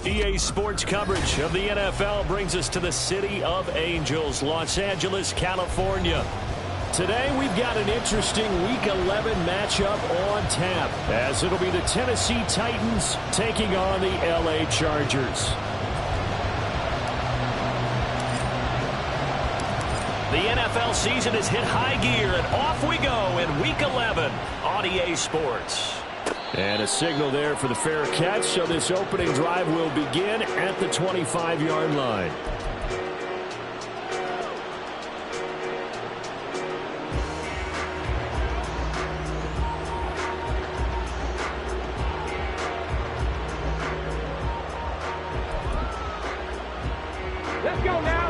EA Sports coverage of the NFL brings us to the City of Angels, Los Angeles, California. Today we've got an interesting Week 11 matchup on tap, as it'll be the Tennessee Titans taking on the LA Chargers. The NFL season has hit high gear, and off we go in Week 11 on EA Sports. And a signal there for the fair catch, so this opening drive will begin at the 25-yard line. Let's go now.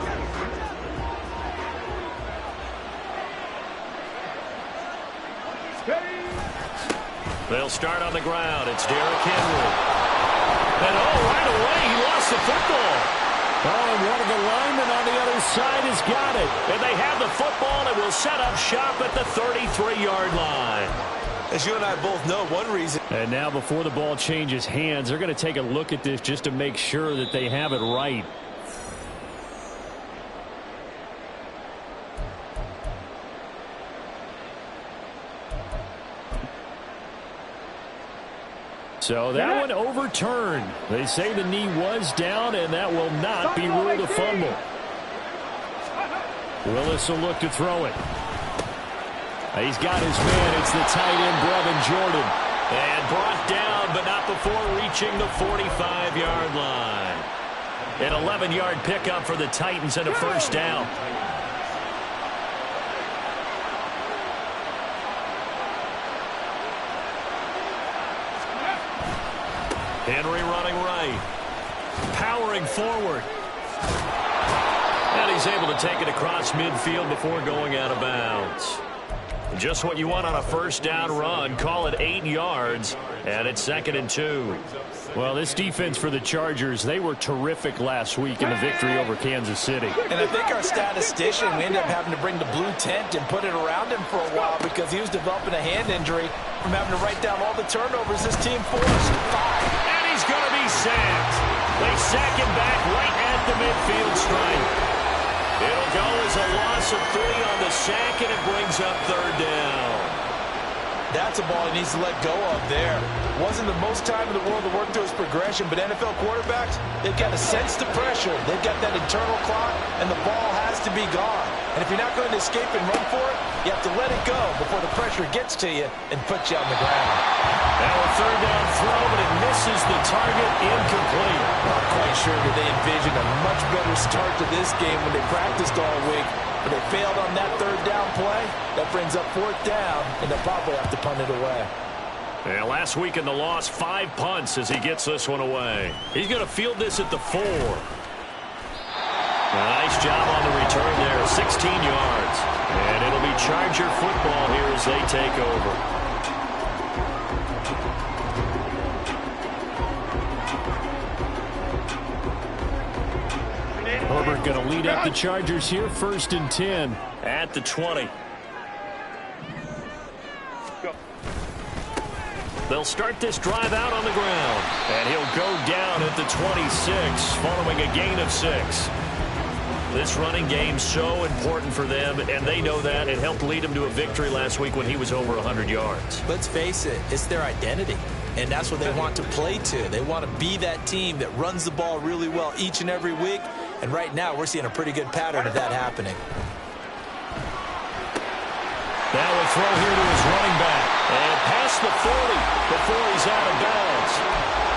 They'll start on the ground. It's Derrick Henry. And right away, he lost the football. And one of the linemen on the other side has got it. And they have the football and will set up shop at the 33-yard line. As you and I both know, one reason. And now before the ball changes hands, they're going to take a look at this just to make sure that they have it right. So that one overturned. They say the knee was down, and that will not be ruled a fumble. Willis will look to throw it. He's got his man. It's the tight end, Brevin Jordan. And brought down, but not before reaching the 45-yard line. An 11-yard pickup for the Titans and a first down. Henry running right. Powering forward. And he's able to take it across midfield before going out of bounds. Just what you want on a first down run. Call it 8 yards. And it's 2nd and 2. Well, this defense for the Chargers, they were terrific last week in the victory over Kansas City. And I think our statistician, we ended up having to bring the blue tent and put it around him for a while because he was developing a hand injury from having to write down all the turnovers this team forced. 5. He's going to be sacked. They sack him back right at the midfield stripe. It'll go as a loss of 3 on the sack, and it brings up 3rd down. That's a ball he needs to let go of there. Wasn't the most time in the world to work through his progression, but NFL quarterbacks, they've got to sense the pressure. They've got that internal clock, and the ball has to be gone. And if you're not going to escape and run for it, you have to let it go before the pressure gets to you and puts you on the ground. Now a 3rd down throw, but it misses the target, incomplete. Not quite sure that they envisioned a much better start to this game when they practiced all week. But they failed on that 3rd down play. That brings up 4th down, and they'll probably have to punt it away. Yeah, last week in the loss, 5 punts as he gets this one away. He's going to field this at the 4. Nice job on the return there, 16 yards. And it'll be Charger football here as they take over. Herbert going to lead up the Chargers here, 1st and 10 at the 20. They'll start this drive out on the ground, and he'll go down at the 26 following a gain of 6. This running game so important for them, and they know that. It helped lead them to a victory last week when he was over 100 yards. Let's face it, it's their identity, and that's what they want to play to. They want to be that team that runs the ball really well each and every week, and right now we're seeing a pretty good pattern of that happening. That will throw here to his running back, and past the 40 before he's out of bounds.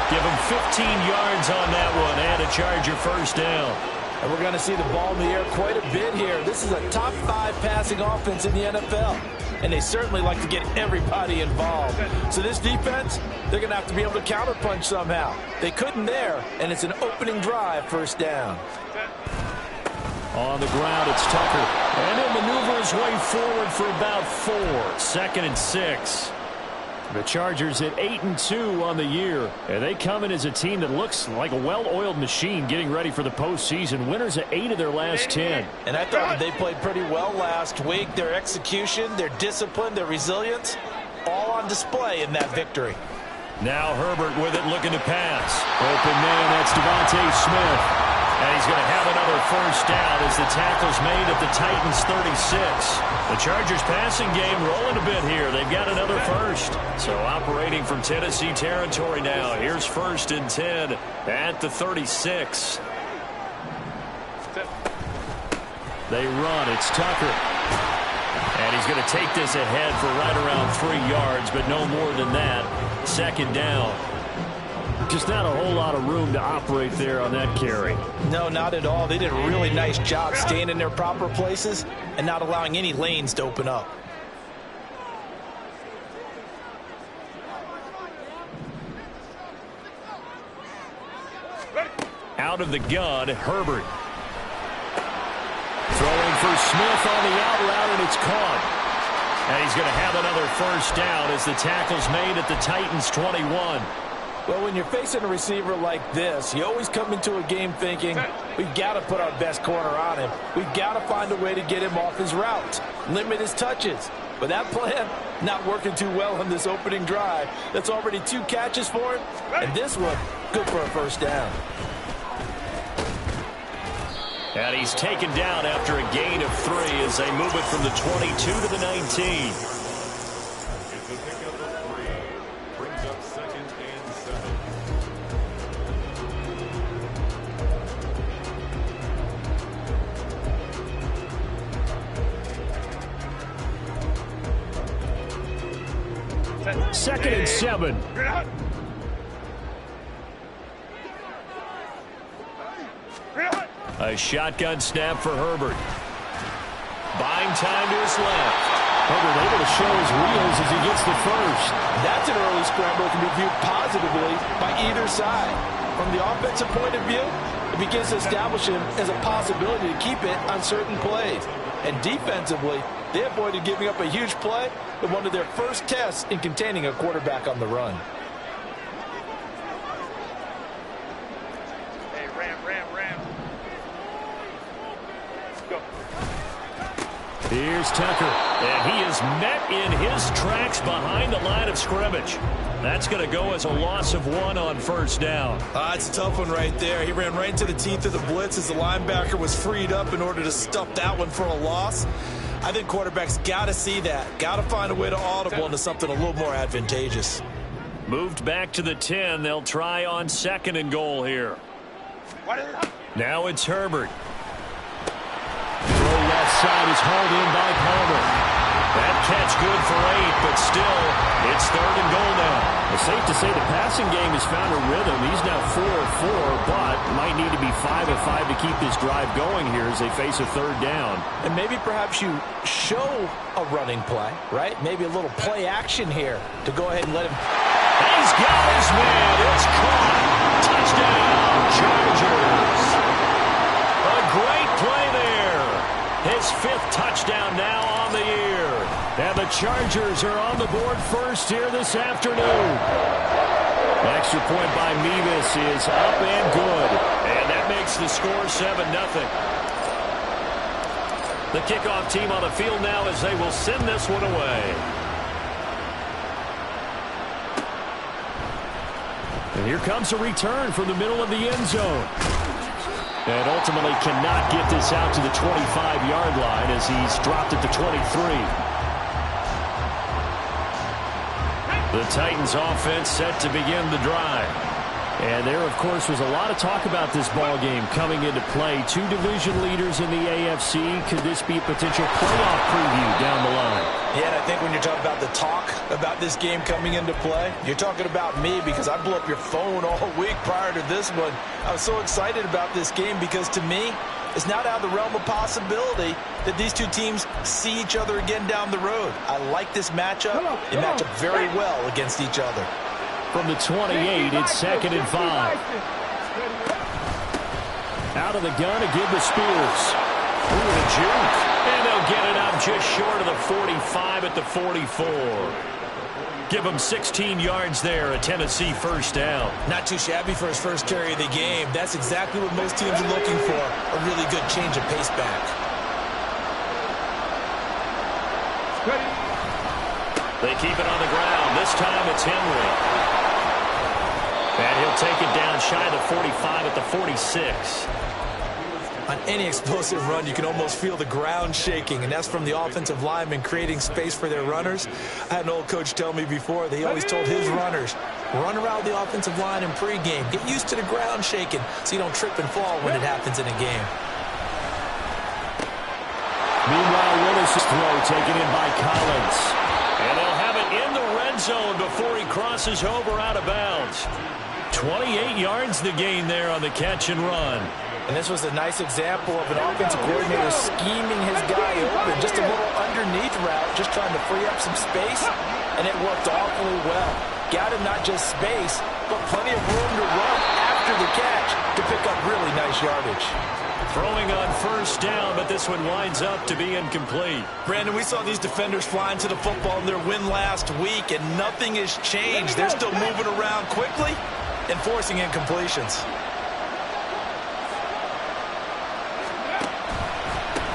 Give him 15 yards on that one, and a Charger first down. And we're going to see the ball in the air quite a bit here. This is a top 5 passing offense in the NFL. And they certainly like to get everybody involved. So this defense, they're going to have to be able to counterpunch somehow. They couldn't there, and it's an opening drive, 1st down. On the ground, it's Tucker. And he'll maneuver his way forward for about 4. 2nd and 6. The Chargers at 8-2 on the year, and they come in as a team that looks like a well-oiled machine getting ready for the postseason. Winners of 8 of their last 10. And I thought that they played pretty well last week. Their execution, their discipline, their resilience, all on display in that victory. Now Herbert with it, looking to pass. Open man, that's Devontae Smith. And he's going to have another first down as the tackle's made at the Titans' 36. The Chargers passing game rolling a bit here. They've got another first. So operating from Tennessee territory now. Here's 1st and 10 at the 36. They run. It's Tucker. And he's going to take this ahead for right around 3 yards, but no more than that. 2nd down. Just not a whole lot of room to operate there on that carry. No, not at all. They did a really nice job staying in their proper places and not allowing any lanes to open up. Out of the gun, Herbert. Throwing for Smith on the out route, and it's caught. And he's going to have another first down as the tackle's made at the Titans' 21. Well, when you're facing a receiver like this, you always come into a game thinking, we've got to put our best corner on him. We've got to find a way to get him off his route, limit his touches. But that plan not working too well on this opening drive. That's already 2 catches for him, and this one, good for a first down. And he's taken down after a gain of 3 as they move it from the 22 to the 19. Second and 7. A shotgun snap for Herbert. Buying time to his left. Herbert able to show his wheels as he gets the first. That's an early scramble that can be viewed positively by either side. From the offensive point of view, it begins to establish him as a possibility to keep it on certain plays. And defensively, they avoided giving up a huge play with one of their first tests in containing a quarterback on the run. Hey, Ram. Go. Here's Tucker, and he is met in his tracks behind the line of scrimmage. That's going to go as a loss of 1 on first down. It's a tough one right there. He ran right into the teeth of the blitz as the linebacker was freed up in order to stuff that one for a loss. I think quarterbacks got to see that. Got to find a way to audible into something a little more advantageous. Moved back to the 10. They'll try on 2nd and goal here. Now it's Herbert. Throw left side is hauled in by Palmer. That catch good for 8, but still, it's 3rd and goal now. It's safe to say the passing game has found a rhythm. He's now 4 of 4, but might need to be 5 of 5 to keep this drive going here as they face a 3rd down. And maybe perhaps you show a running play, right? Maybe a little play action here to go ahead and let him. He's got his man. It's caught. Touchdown, Chargers. A great play there. His 5th touchdown now on the year. And the Chargers are on the board first here this afternoon. Extra point by Mevis is up and good. And that makes the score 7-0. The kickoff team on the field now as they will send this one away. And here comes a return from the middle of the end zone. And ultimately cannot get this out to the 25-yard line as he's dropped at the 23. The Titans offense set to begin the drive. And there, of course, was a lot of talk about this ball game coming into play. 2 division leaders in the AFC. Could this be a potential playoff preview down the line? Yeah, and I think when you're talking about the talk about this game coming into play, you're talking about me because I blew up your phone all week prior to this one. I was so excited about this game because to me, it's not out of the realm of possibility that these two teams see each other again down the road. I like this matchup. They match up very well against each other. From the 28, it's 2nd and 5. Out of the gun to give to Spears. Ooh, a juke. And they'll get it up just short of the 45 at the 44. Give him 16 yards there, a Tennessee first down. Not too shabby for his first carry of the game. That's exactly what most teams are looking for, a really good change of pace back. They keep it on the ground. This time it's Henry. They'll take it down shy of the 45 at the 46. On any explosive run, you can almost feel the ground shaking, and that's from the offensive linemen creating space for their runners. I had an old coach tell me before, they always told his runners, run around the offensive line in pregame. Get used to the ground shaking so you don't trip and fall when it happens in a game. Meanwhile, Willis' throw taken in by Collins. And they'll have it in the red zone before he crosses over out of bounds. 28 yards the gain there on the catch and run. And this was a nice example of an offensive coordinator scheming his guy open. Just a little underneath route, just trying to free up some space, and it worked awfully well. Got him not just space, but plenty of room to run after the catch to pick up really nice yardage. Throwing on first down, but this one winds up to be incomplete. Brandon, we saw these defenders flying to the football in their win last week, and nothing has changed. They're still moving around quickly and forcing incompletions.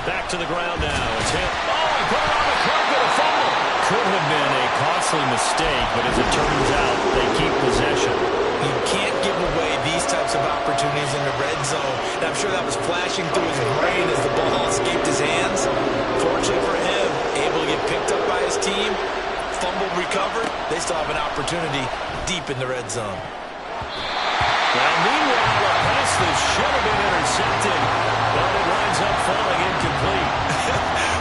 Back to the ground now. It's hit. Oh, he put it on the carpet, a fumble. Could have been a costly mistake, but as it turns out, they keep possession. You can't give away these types of opportunities in the red zone. And I'm sure that was flashing through his brain as the ball escaped his hands. Fortunately for him, able to get picked up by his team, fumble recovered. They still have an opportunity deep in the red zone. Well, meanwhile, a pass that should have been intercepted, but it winds up falling incomplete.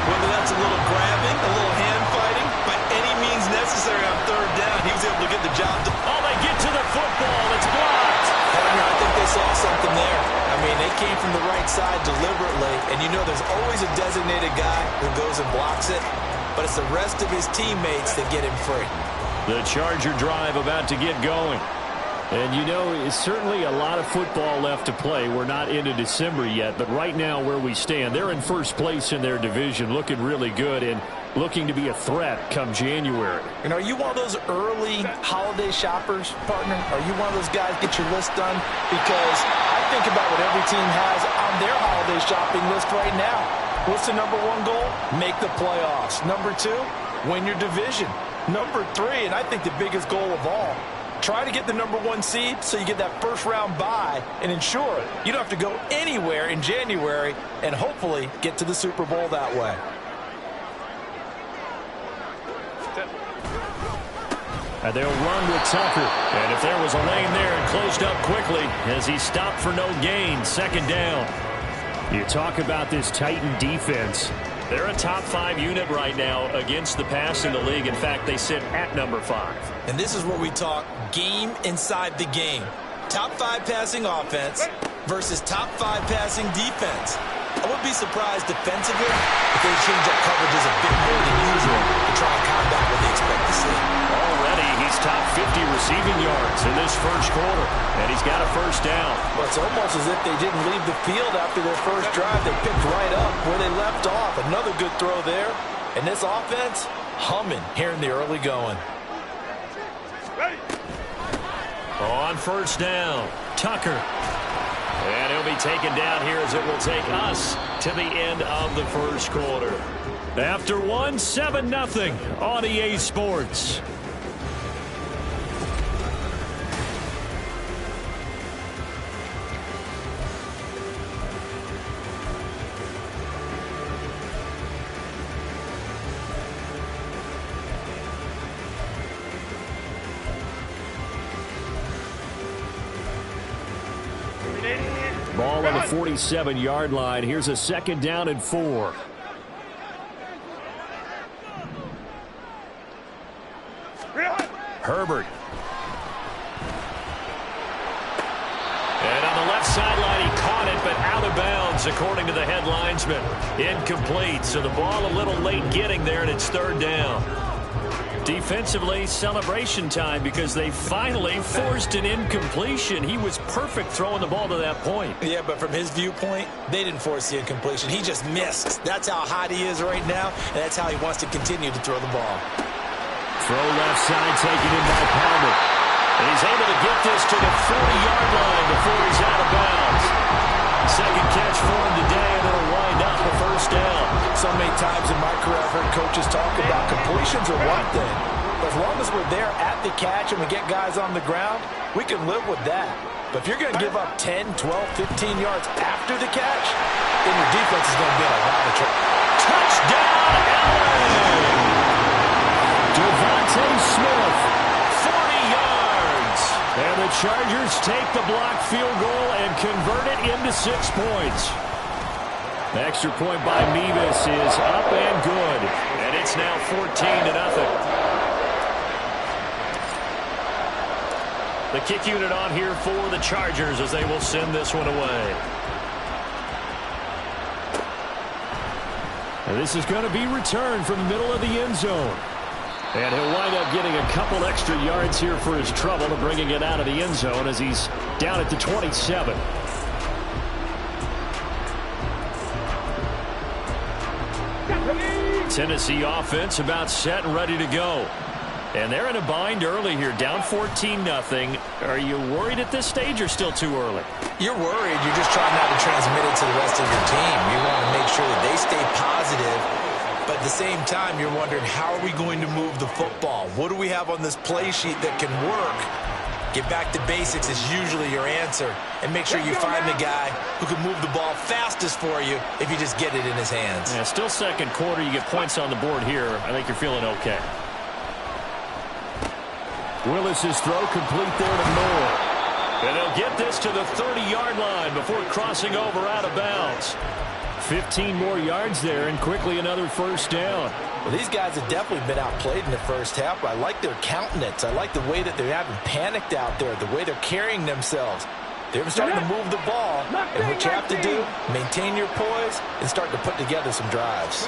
Whether that's a little grabbing, a little hand fighting, by any means necessary on third down, he was able to get the job done. Oh, they get to the football. It's blocked. I think they saw something there. I mean, they came from the right side deliberately, and you know there's always a designated guy who goes and blocks it, but it's the rest of his teammates that get him free. The Charger drive about to get going. And, you know, it's certainly a lot of football left to play. We're not into December yet, but right now where we stand, they're in first place in their division, looking really good and looking to be a threat come January. And are you one of those early holiday shoppers, partner? Are you one of those guys get your list done? Because I think about what every team has on their holiday shopping list right now. What's the number one goal? Make the playoffs. Number two, win your division. Number three, and I think the biggest goal of all, try to get the number one seed so you get that first round bye and ensure you don't have to go anywhere in January and hopefully get to the Super Bowl that way. And they'll run with Tucker. And if there was a lane there, it closed up quickly as he stopped for no gain. Second down. You talk about this Titan defense. They're a top 5 unit right now against the pass in the league. In fact, they sit at number 5. And this is where we talk game inside the game. Top 5 passing offense versus top 5 passing defense. I would be surprised defensively if they change up coverages a bit more than usual to try and combat what they expect to see. Already, he's top 50 receiving yards in this first quarter, and he's got a first down. Well, it's almost as if they didn't leave the field after their first drive. They picked right up where they left off. Another good throw there. And this offense, humming here in the early going. On first down, Tucker. And he'll be taken down here as it will take us to the end of the first quarter. After 7-0 on EA Sports. Ball on the 47-yard line. Here's a 2nd down and 4. Herbert. And on the left sideline, he caught it, but out of bounds, according to the head linesman. Incomplete, so the ball a little late getting there, and it's 3rd down. Defensively, celebration time because they finally forced an incompletion. He was perfect throwing the ball to that point. Yeah, but from his viewpoint, they didn't force the incompletion. He just missed. That's how hot he is right now, and that's how he wants to continue to throw the ball. Throw left side, taken in by Palmer. And he's able to get this to the 40-yard line before he's out of bounds. Second catch for him today, and it'll wind up a first down. So many times in my career I've heard coaches talk about completions are one thing, but as long as as we're there at the catch and we get guys on the ground, we can live with that. But if you're going to give up 10, 12, 15 yards after the catch, then your defense is going to be in a lot of trouble. Touchdown, LA! Devontae Smith, 40 yards. And the Chargers take the blocked field goal and convert it into 6 points. The extra point by Mevis is up and good. And it's now 14-0. The kick unit on here for the Chargers as they will send this one away. And this is going to be returned from the middle of the end zone. And he'll wind up getting a couple extra yards here for his trouble and bringing it out of the end zone as he's down at the 27. Tennessee offense about set and ready to go. And they're in a bind early here, down 14-0. Are you worried at this stage or still too early? You're worried. You're just trying not to transmit it to the rest of your team. You want to make sure that they stay positive. But at the same time, you're wondering, how are we going to move the football? What do we have on this play sheet that can work? Get back to basics is usually your answer. And make sure you find the guy who can move the ball fastest for you if you just get it in his hands. Yeah, still second quarter. You get points on the board here. I think you're feeling okay. Willis's throw complete there to Moore. And they'll get this to the 30-yard line before crossing over out of bounds. 15 more yards there and quickly another first down. Well, these guys have definitely been outplayed in the first half, but I like their countenance. I like the way that they haven't panicked out there, the way they're carrying themselves. They're starting to move the ball, and what you have to do, maintain your poise and start to put together some drives.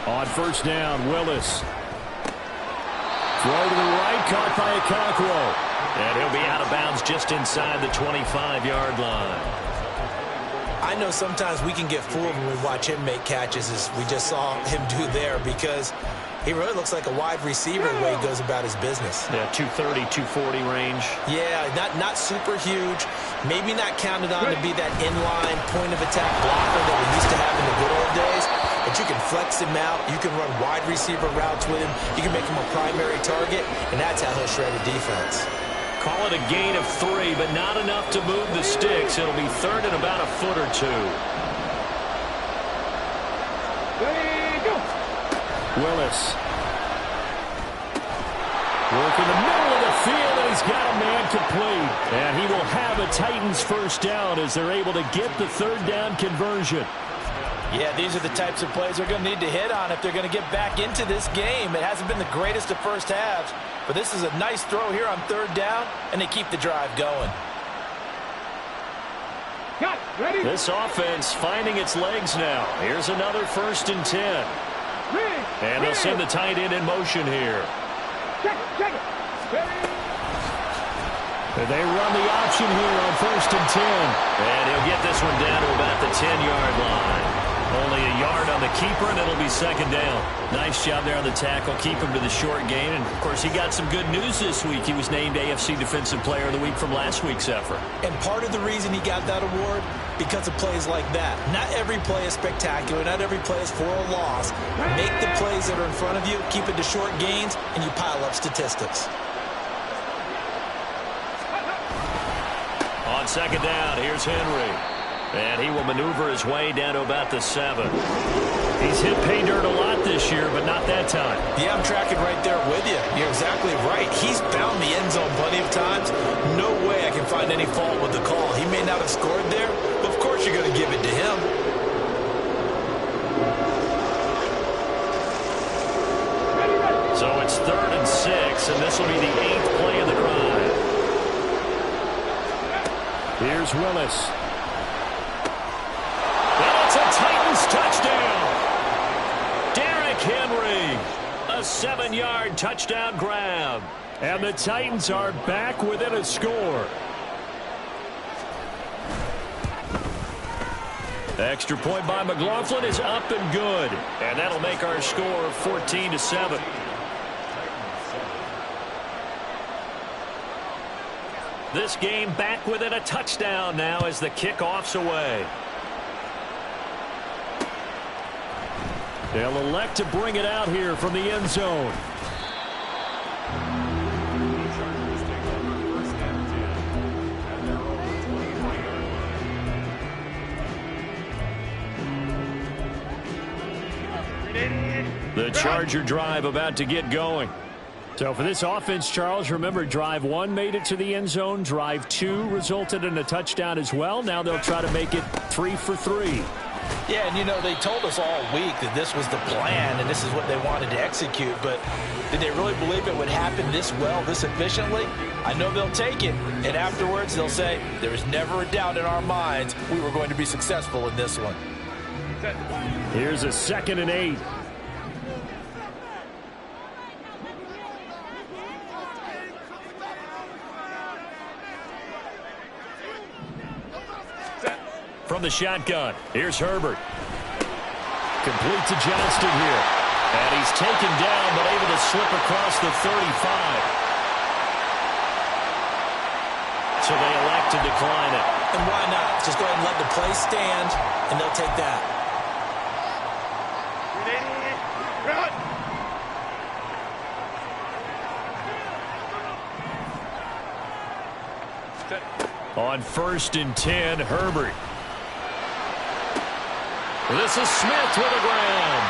On first down, Willis. Throw to the right, caught by Okonkwo. And he'll be out of bounds just inside the 25-yard line. I know sometimes we can get fooled when we watch him make catches, as we just saw him do there, because he really looks like a wide receiver the way he goes about his business. Yeah, 230, 240 range. Yeah, not super huge. Maybe not counted on to be that inline point-of-attack blocker that we used to have in the good old days. But you can flex him out. You can run wide receiver routes with him. You can make him a primary target, and that's how he'll shred a defense. Call it a gain of 3, but not enough to move the sticks. It'll be third and about a foot or two. Willis. Working the middle of the field, and he's got a man complete. And he will have a Titans first down as they're able to get the third down conversion. Yeah, these are the types of plays they're going to need to hit on if they're going to get back into this game. It hasn't been the greatest of first halves, but this is a nice throw here on third down, and they keep the drive going. Ready? This offense finding its legs now. Here's another 1st and 10. And they'll send the tight end in motion here. Check it. They run the option here on 1st and 10. And he'll get this one down to about the 10-yard line. Only a yard on the keeper, and it'll be second down. Nice job there on the tackle. Keep him to the short gain. And, of course, he got some good news this week. He was named AFC Defensive Player of the Week from last week's effort. And part of the reason he got that award, because of plays like that. Not every play is spectacular. Not every play is for a loss. Make the plays that are in front of you, keep it to short gains, and you pile up statistics. On second down, here's Henry. And he will maneuver his way down to about the 7. He's hit pay dirt a lot this year, but not that time. Yeah, I'm tracking right there with you. You're exactly right. He's found the end zone plenty of times. No way I can find any fault with the call. He may not have scored there, but of course you're going to give it to him. So it's 3rd and 6, and this will be the 8th play of the drive. Here's Willis. And it's a Titans touchdown. Derrick Henry, a 7-yard touchdown grab. And the Titans are back within a score. The extra point by McLaughlin is up and good. And that'll make our score 14-7. This game back within a touchdown now as the kickoff's away. They'll elect to bring it out here from the end zone. The Charger drive about to get going. So for this offense, Charles, remember, drive 1 made it to the end zone. Drive 2 resulted in a touchdown as well. Now they'll try to make it 3 for 3. Yeah, and you know, they told us all week that this was the plan and this is what they wanted to execute, but did they really believe it would happen this well, this efficiently? I know they'll take it, and afterwards they'll say, there was never a doubt in our minds we were going to be successful in this one. Here's a 2nd and 8. From the shotgun, here's Herbert. Complete to Johnston here. And he's taken down, but able to slip across the 35. So they elect to decline it. And why not? Just go ahead and let the play stand, and they'll take that. On 1st and 10, Herbert. This is Smith with a ground.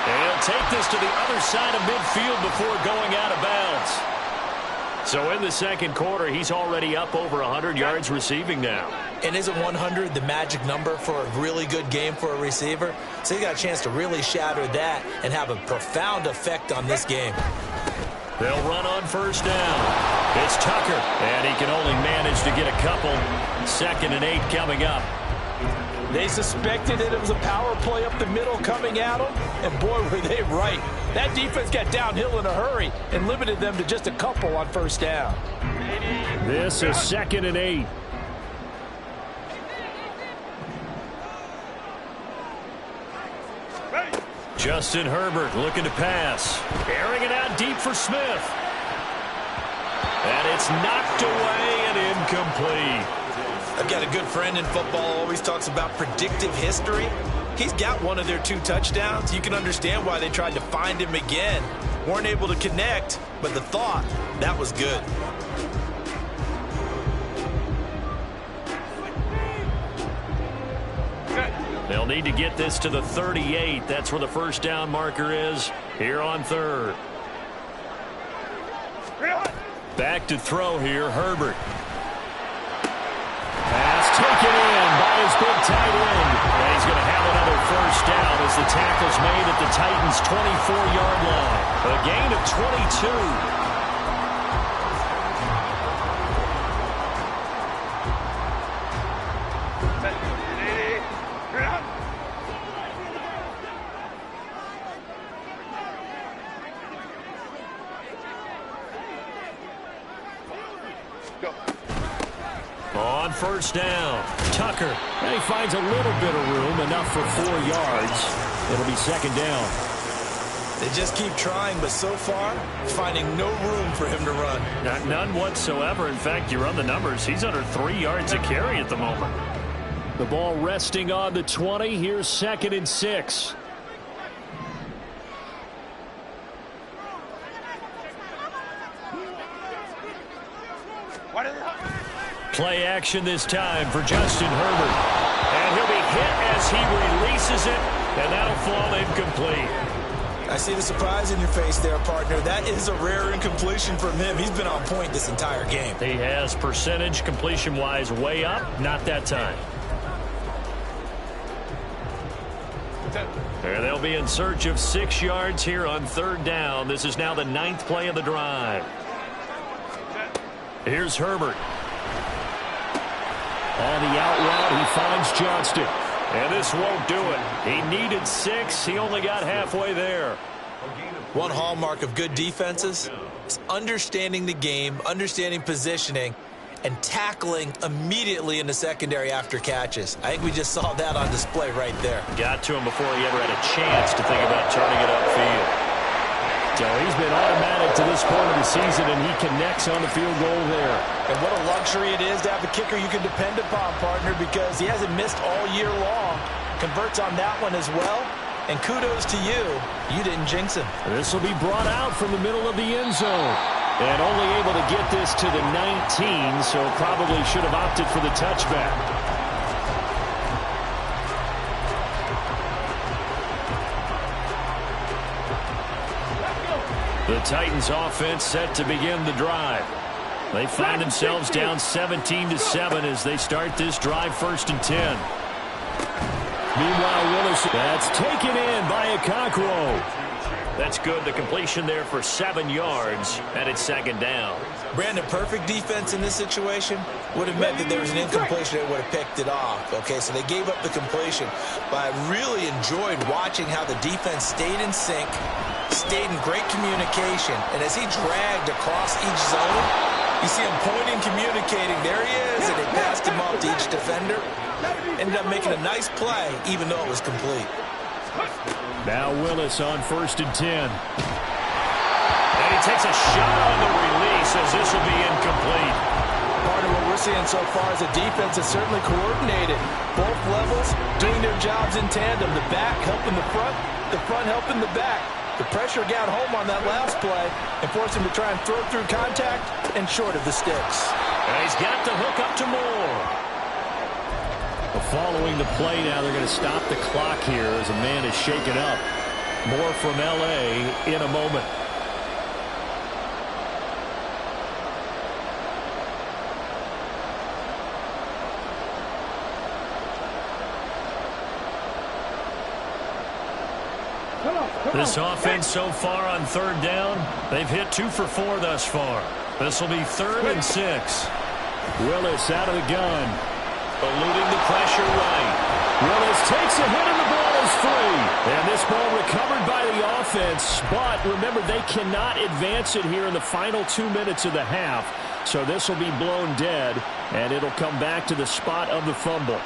And he'll take this to the other side of midfield before going out of bounds. So in the second quarter, he's already up over 100 yards receiving now. And isn't 100 the magic number for a really good game for a receiver? So he got a chance to really shatter that and have a profound effect on this game. They'll run on 1st down. It's Tucker, and he can only manage to get a couple. 2nd and 8 coming up. They suspected that it was a power play up the middle coming at them, and boy, were they right. That defense got downhill in a hurry and limited them to just a couple on 1st down. This is 2nd and 8. Justin Herbert looking to pass. Airing it out deep for Smith. And it's knocked away and incomplete. I've got a good friend in football, always talks about predictive history. He's got one of their 2 touchdowns. You can understand why they tried to find him again. Weren't able to connect, but the thought, that was good. They'll need to get this to the 38. That's where the 1st down marker is here on 3rd. Back to throw here, Herbert. Pass taken in by his big tight end. And he's going to have another 1st down as the tackle's made at the Titans' 24-yard line. A gain of 22. On 1st down, Tucker. And he finds a little bit of room, enough for 4 yards. It'll be 2nd down. They just keep trying, but so far, finding no room for him to run. None whatsoever. In fact, you run the numbers. He's under 3 yards a carry at the moment. The ball resting on the 20. Here's 2nd and 6. Play action this time for Justin Herbert. And he'll be hit as he releases it, and that'll fall incomplete. I see the surprise in your face there, partner. That is a rare incompletion from him. He's been on point this entire game. He has percentage completion-wise way up, not that time. And they'll be in search of 6 yards here on 3rd down. This is now the 9th play of the drive. Here's Herbert. On the out route, he finds Johnston. And this won't do it. He needed 6. He only got halfway there. One hallmark of good defenses is understanding the game, understanding positioning, and tackling immediately in the secondary after catches. I think we just saw that on display right there. Got to him before he ever had a chance to think about turning it upfield. So he's been automatic to this point of the season, and he connects on the field goal there. And what a luxury it is to have a kicker you can depend upon, partner, because he hasn't missed all year long. Converts on that one as well. And kudos to you. You didn't jinx him. This will be brought out from the middle of the end zone. And only able to get this to the 19, so probably should have opted for the touchback. The Titans offense set to begin the drive. They find themselves down 17-7 as they start this drive, 1st and 10. Meanwhile, Willis, that's taken in by Okonkwo. That's good. The completion there for 7 yards, and it's 2nd down. Brandon, perfect defense in this situation would have meant that there was an incompletion that would have picked it off. Okay, so they gave up the completion. But I really enjoyed watching how the defense stayed in sync, stayed in great communication. And as he dragged across each zone, you see him pointing, communicating. There he is, and they passed him off to each defender. Ended up making a nice play, even though it was complete. Now Willis on 1st and 10. And he takes a shot on the release as this will be incomplete. Part of what we're seeing so far is the defense is certainly coordinated. Both levels doing their jobs in tandem. The back helping the front helping the back. The pressure got home on that last play and forced him to try and throw through contact and short of the sticks. And he's got the hook up to Moore. Following the play now, they're going to stop the clock here as a man is shaken up. More from L.A. in a moment. This offense so far on 3rd down, they've hit 2 for 4 thus far. This will be 3rd and 6. Willis out of the gun. Eluding the pressure right. Willis takes a hit and the ball is free. And this ball recovered by the offense. But remember, they cannot advance it here in the final 2 minutes of the half. So this will be blown dead, and it'll come back to the spot of the fumble.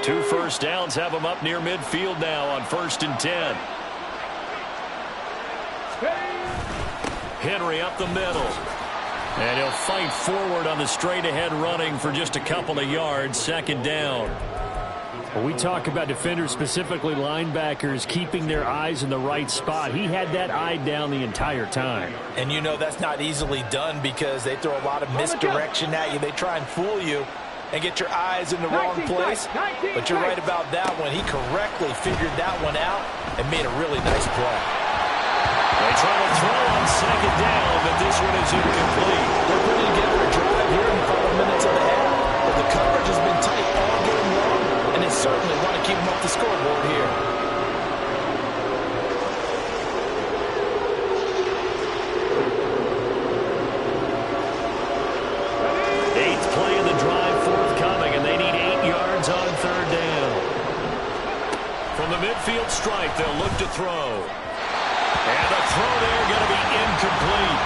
Two first downs have them up near midfield now on 1st and 10. Henry up the middle. And he'll fight forward on the straight-ahead running for just a couple of yards, 2nd down. When we talk about defenders, specifically linebackers, keeping their eyes in the right spot, he had that eye down the entire time. And you know that's not easily done because they throw a lot of misdirection at you. They try and fool you and get your eyes in the wrong place. But you're right about that one. He correctly figured that one out and made a really nice play. They try to throw on 2nd down, but this one is incomplete. They're putting together a drive here in the final minutes of the half. But the coverage has been tight all game long, and they certainly want to keep them off the scoreboard here. Midfield stripe, they'll look to throw. And the throw there going to be incomplete.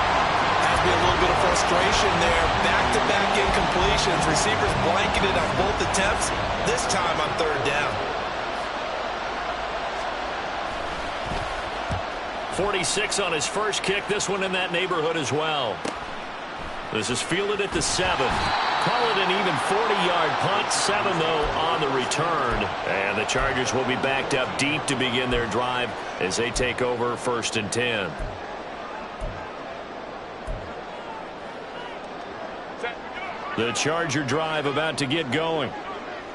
Has to be a little bit of frustration there. Back-to-back incompletions. Receivers blanketed on both attempts, this time on 3rd down. 46 on his first kick. This one in that neighborhood as well. This is fielded at the 7. Call it an even 40-yard punt. 7, though, on the return. And the Chargers will be backed up deep to begin their drive as they take over 1st and 10. The Charger drive about to get going.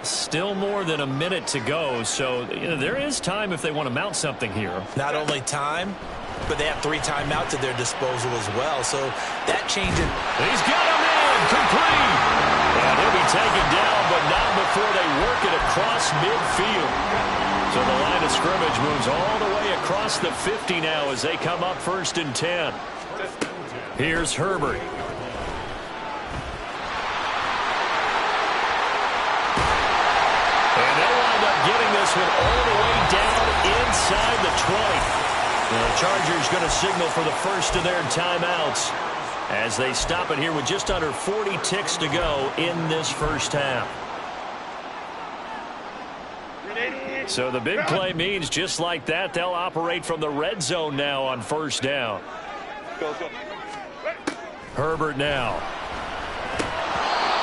Still more than a minute to go, so there is time if they want to mount something here. Not only time, but they have 3 timeouts at their disposal as well, so that changes. He's got him in, complete. And he'll be taken down, but not before they work it across midfield. So the line of scrimmage moves all the way across the 50 now as they come up 1st and 10. Here's Herbert. Getting this one all the way down inside the 20. The Chargers going to signal for the first of their timeouts as they stop it here with just under 40 ticks to go in this first half. So the big play means just like that, they'll operate from the red zone now on 1st down. Herbert now.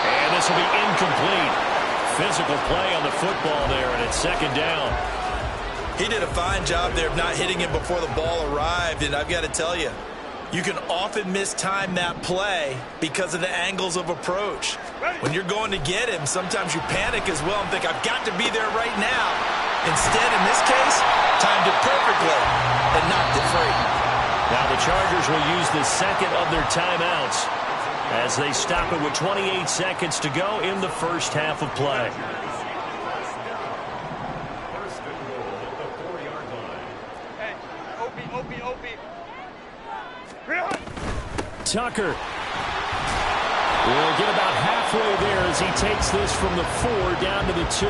And this will be incomplete. Physical play on the football there, and it's 2nd down. He did a fine job there of not hitting him before the ball arrived, and I've got to tell you, you can often mistime that play because of the angles of approach. When you're going to get him, sometimes you panic as well and think, I've got to be there right now. Instead, in this case, timed it perfectly and knocked it free. Now the Chargers will use the second of their timeouts as they stop it with 28 seconds to go in the first half of play. Tucker will get about halfway there as he takes this from the 4 down to the 2.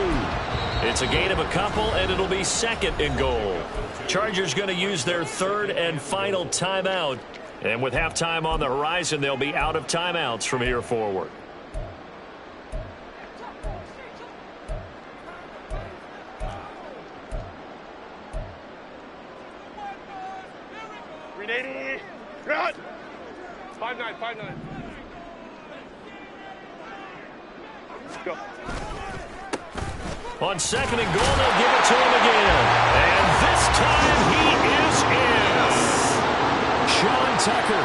It's a gain of a couple, and it'll be second and goal. Chargers going to use their third and final timeout. And with halftime on the horizon, they'll be out of timeouts from here forward. Run! 5-9, 5-9. Go. On second and goal, they'll give it to him again. And this time he is in. Sean Tucker,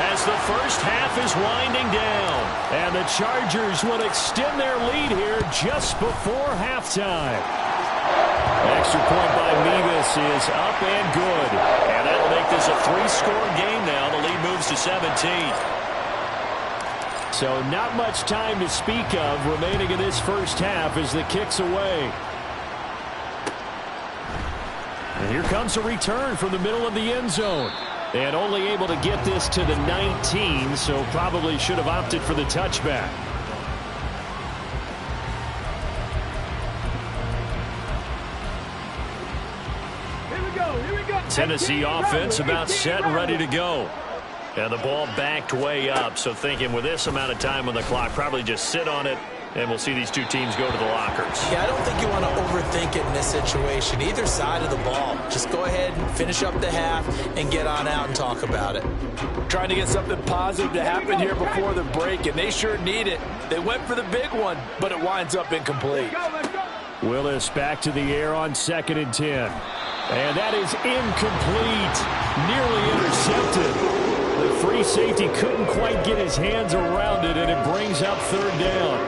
as the first half is winding down. And the Chargers will extend their lead here just before halftime. Extra point by Mevis is up and good. And that'll make this a 3-score game now. The lead moves to 17. So not much time to speak of remaining in this first half as the kick's away. And here comes a return from the middle of the end zone. And only able to get this to the 19, so probably should have opted for the touchback. Here we go. Tennessee offense about set and ready to go. And the ball backed way up, so thinking with this amount of time on the clock, probably just sit on it, and we'll see these two teams go to the lockers. Yeah, I don't think you want to overthink it in this situation. Either side of the ball. Just go ahead and finish up the half and get on out and talk about it. Trying to get something positive to happen here before the break, and they sure need it. They went for the big one, but it winds up incomplete. Willis back to the air on 2nd and 10. And that is incomplete. Nearly intercepted. The free safety couldn't quite get his hands around it, and it brings up 3rd down.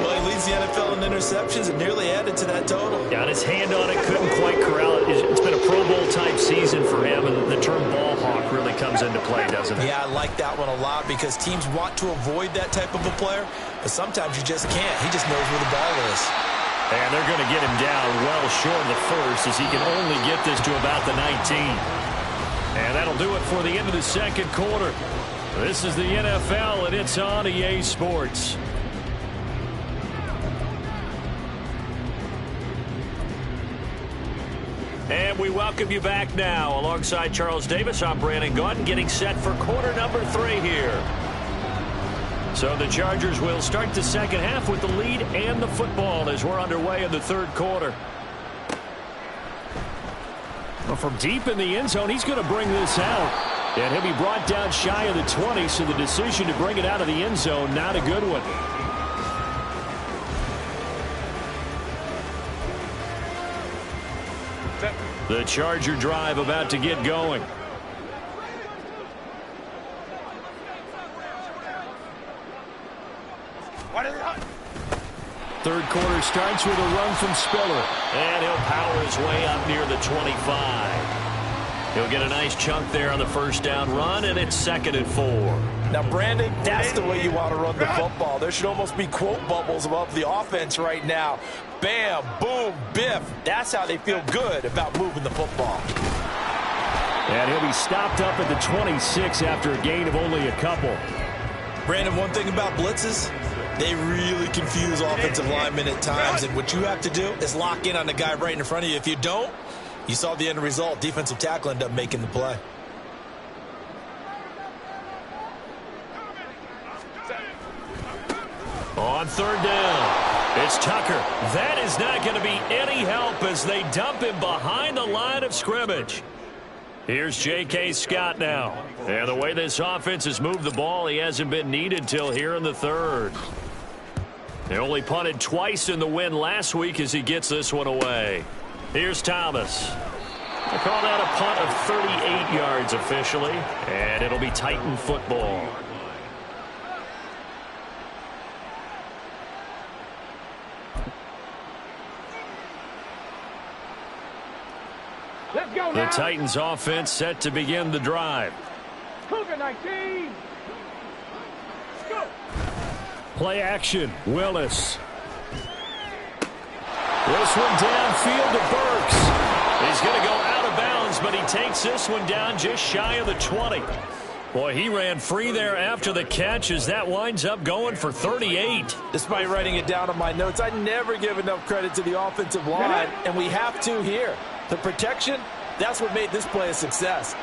Well, he leads the NFL in interceptions and nearly added to that total. Got his hand on it, couldn't quite corral it. It's been a Pro Bowl-type season for him, and the term ball hawk really comes into play, doesn't it? Yeah, I like that one a lot because teams want to avoid that type of a player, but sometimes you just can't. He just knows where the ball is. And they're going to get him down well short of the first as he can only get this to about the 19. And that'll do it for the end of the second quarter. This is the NFL, and it's on EA Sports. And we welcome you back now. Alongside Charles Davis, I'm Brandon Gaudin, getting set for quarter number 3 here. So the Chargers will start the second half with the lead and the football as we're underway in the third quarter. Well, from deep in the end zone, he's going to bring this out. And he'll be brought down shy of the 20, so the decision to bring it out of the end zone, not a good one. The Charger drive about to get going. Third quarter starts with a run from Spiller. And he'll power his way up near the 25. He'll get a nice chunk there on the first down run, and it's 2nd and 4. Now, Brandon, that's the way you want to run the football. There should almost be quote bubbles above the offense right now. Bam, boom, biff. That's how they feel good about moving the football. And he'll be stopped up at the 26 after a gain of only a couple. Brandon, one thing about blitzes, they really confuse offensive linemen at times, and what you have to do is lock in on the guy right in front of you. If you don't, you saw the end result. Defensive tackle ended up making the play. On 3rd down, it's Tucker. That is not going to be any help as they dump him behind the line of scrimmage. Here's J.K. Scott now. And the way this offense has moved the ball, he hasn't been needed till here in the third. They only punted twice in the win last week as he gets this one away. Here's Thomas. They call that a punt of 38 yards officially, and it'll be Titan football. Let's go now. The Titans offense set to begin the drive. Cougar 19. Let's go. Play action. Willis. This one downfield to Burks. He's going to go out of bounds, but he takes this one down just shy of the 20. Boy, he ran free there after the catch as that winds up going for 38. Despite writing it down on my notes, I never give enough credit to the offensive line, and we have to here. The protection, that's what made this play a success.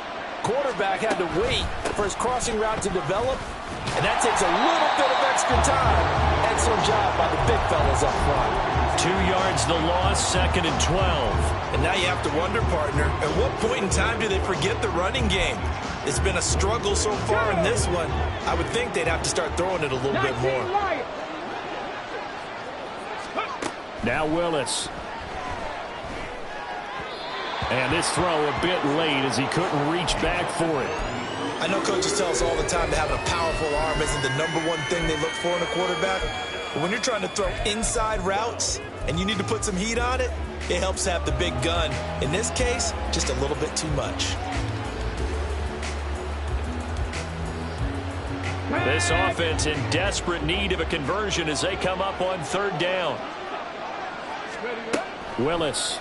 Quarterback had to wait for his crossing route to develop, and that takes a little bit of extra time. Excellent job by the big fellas up front. 2 yards the loss, 2nd and 12. And now you have to wonder, partner, at what point in time do they forget the running game? It's been a struggle so far in this one. I would think they'd have to start throwing it a little bit more. Now Willis. And this throw a bit late as he couldn't reach back for it. I know coaches tell us all the time that having a powerful arm isn't the #1 thing they look for in a quarterback. But when you're trying to throw inside routes and you need to put some heat on it, it helps have the big gun. In this case, just a little bit too much. This offense in desperate need of a conversion as they come up on 3rd down. Willis.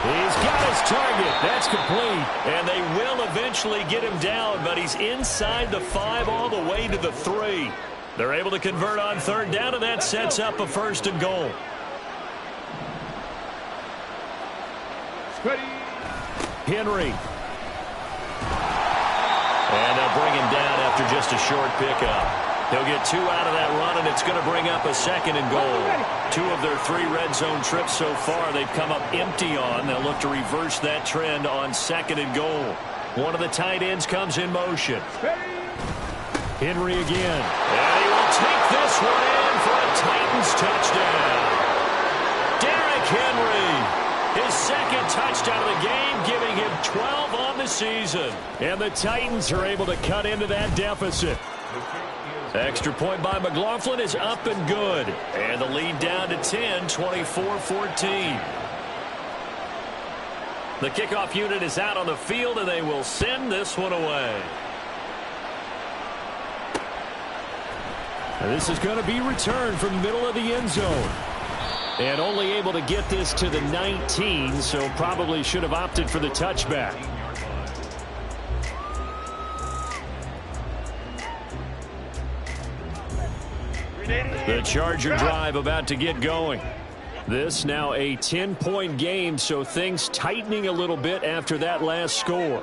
He's got his target. That's complete. And they will eventually get him down, but he's inside the 5 all the way to the 3. They're able to convert on 3rd down, and that sets up a 1st and goal. Henry. And they'll bring him down after just a short pickup. He'll get 2 out of that run, and it's going to bring up a 2nd and goal. 2 of their 3 red zone trips so far they've come up empty on. They'll look to reverse that trend on 2nd and goal. One of the tight ends comes in motion. Henry again. And he will take this one in for a Titans touchdown. Derrick Henry, his 2nd touchdown of the game, giving him 12 on the season. And the Titans are able to cut into that deficit. Extra point by McLaughlin is up and good. And the lead down to 10, 24-14. The kickoff unit is out on the field, and they will send this one away. And this is going to be returned from the middle of the end zone. And only able to get this to the 19, so probably should have opted for the touchback. The Charger drive about to get going. This now a 10-point game, so things tightening a little bit after that last score.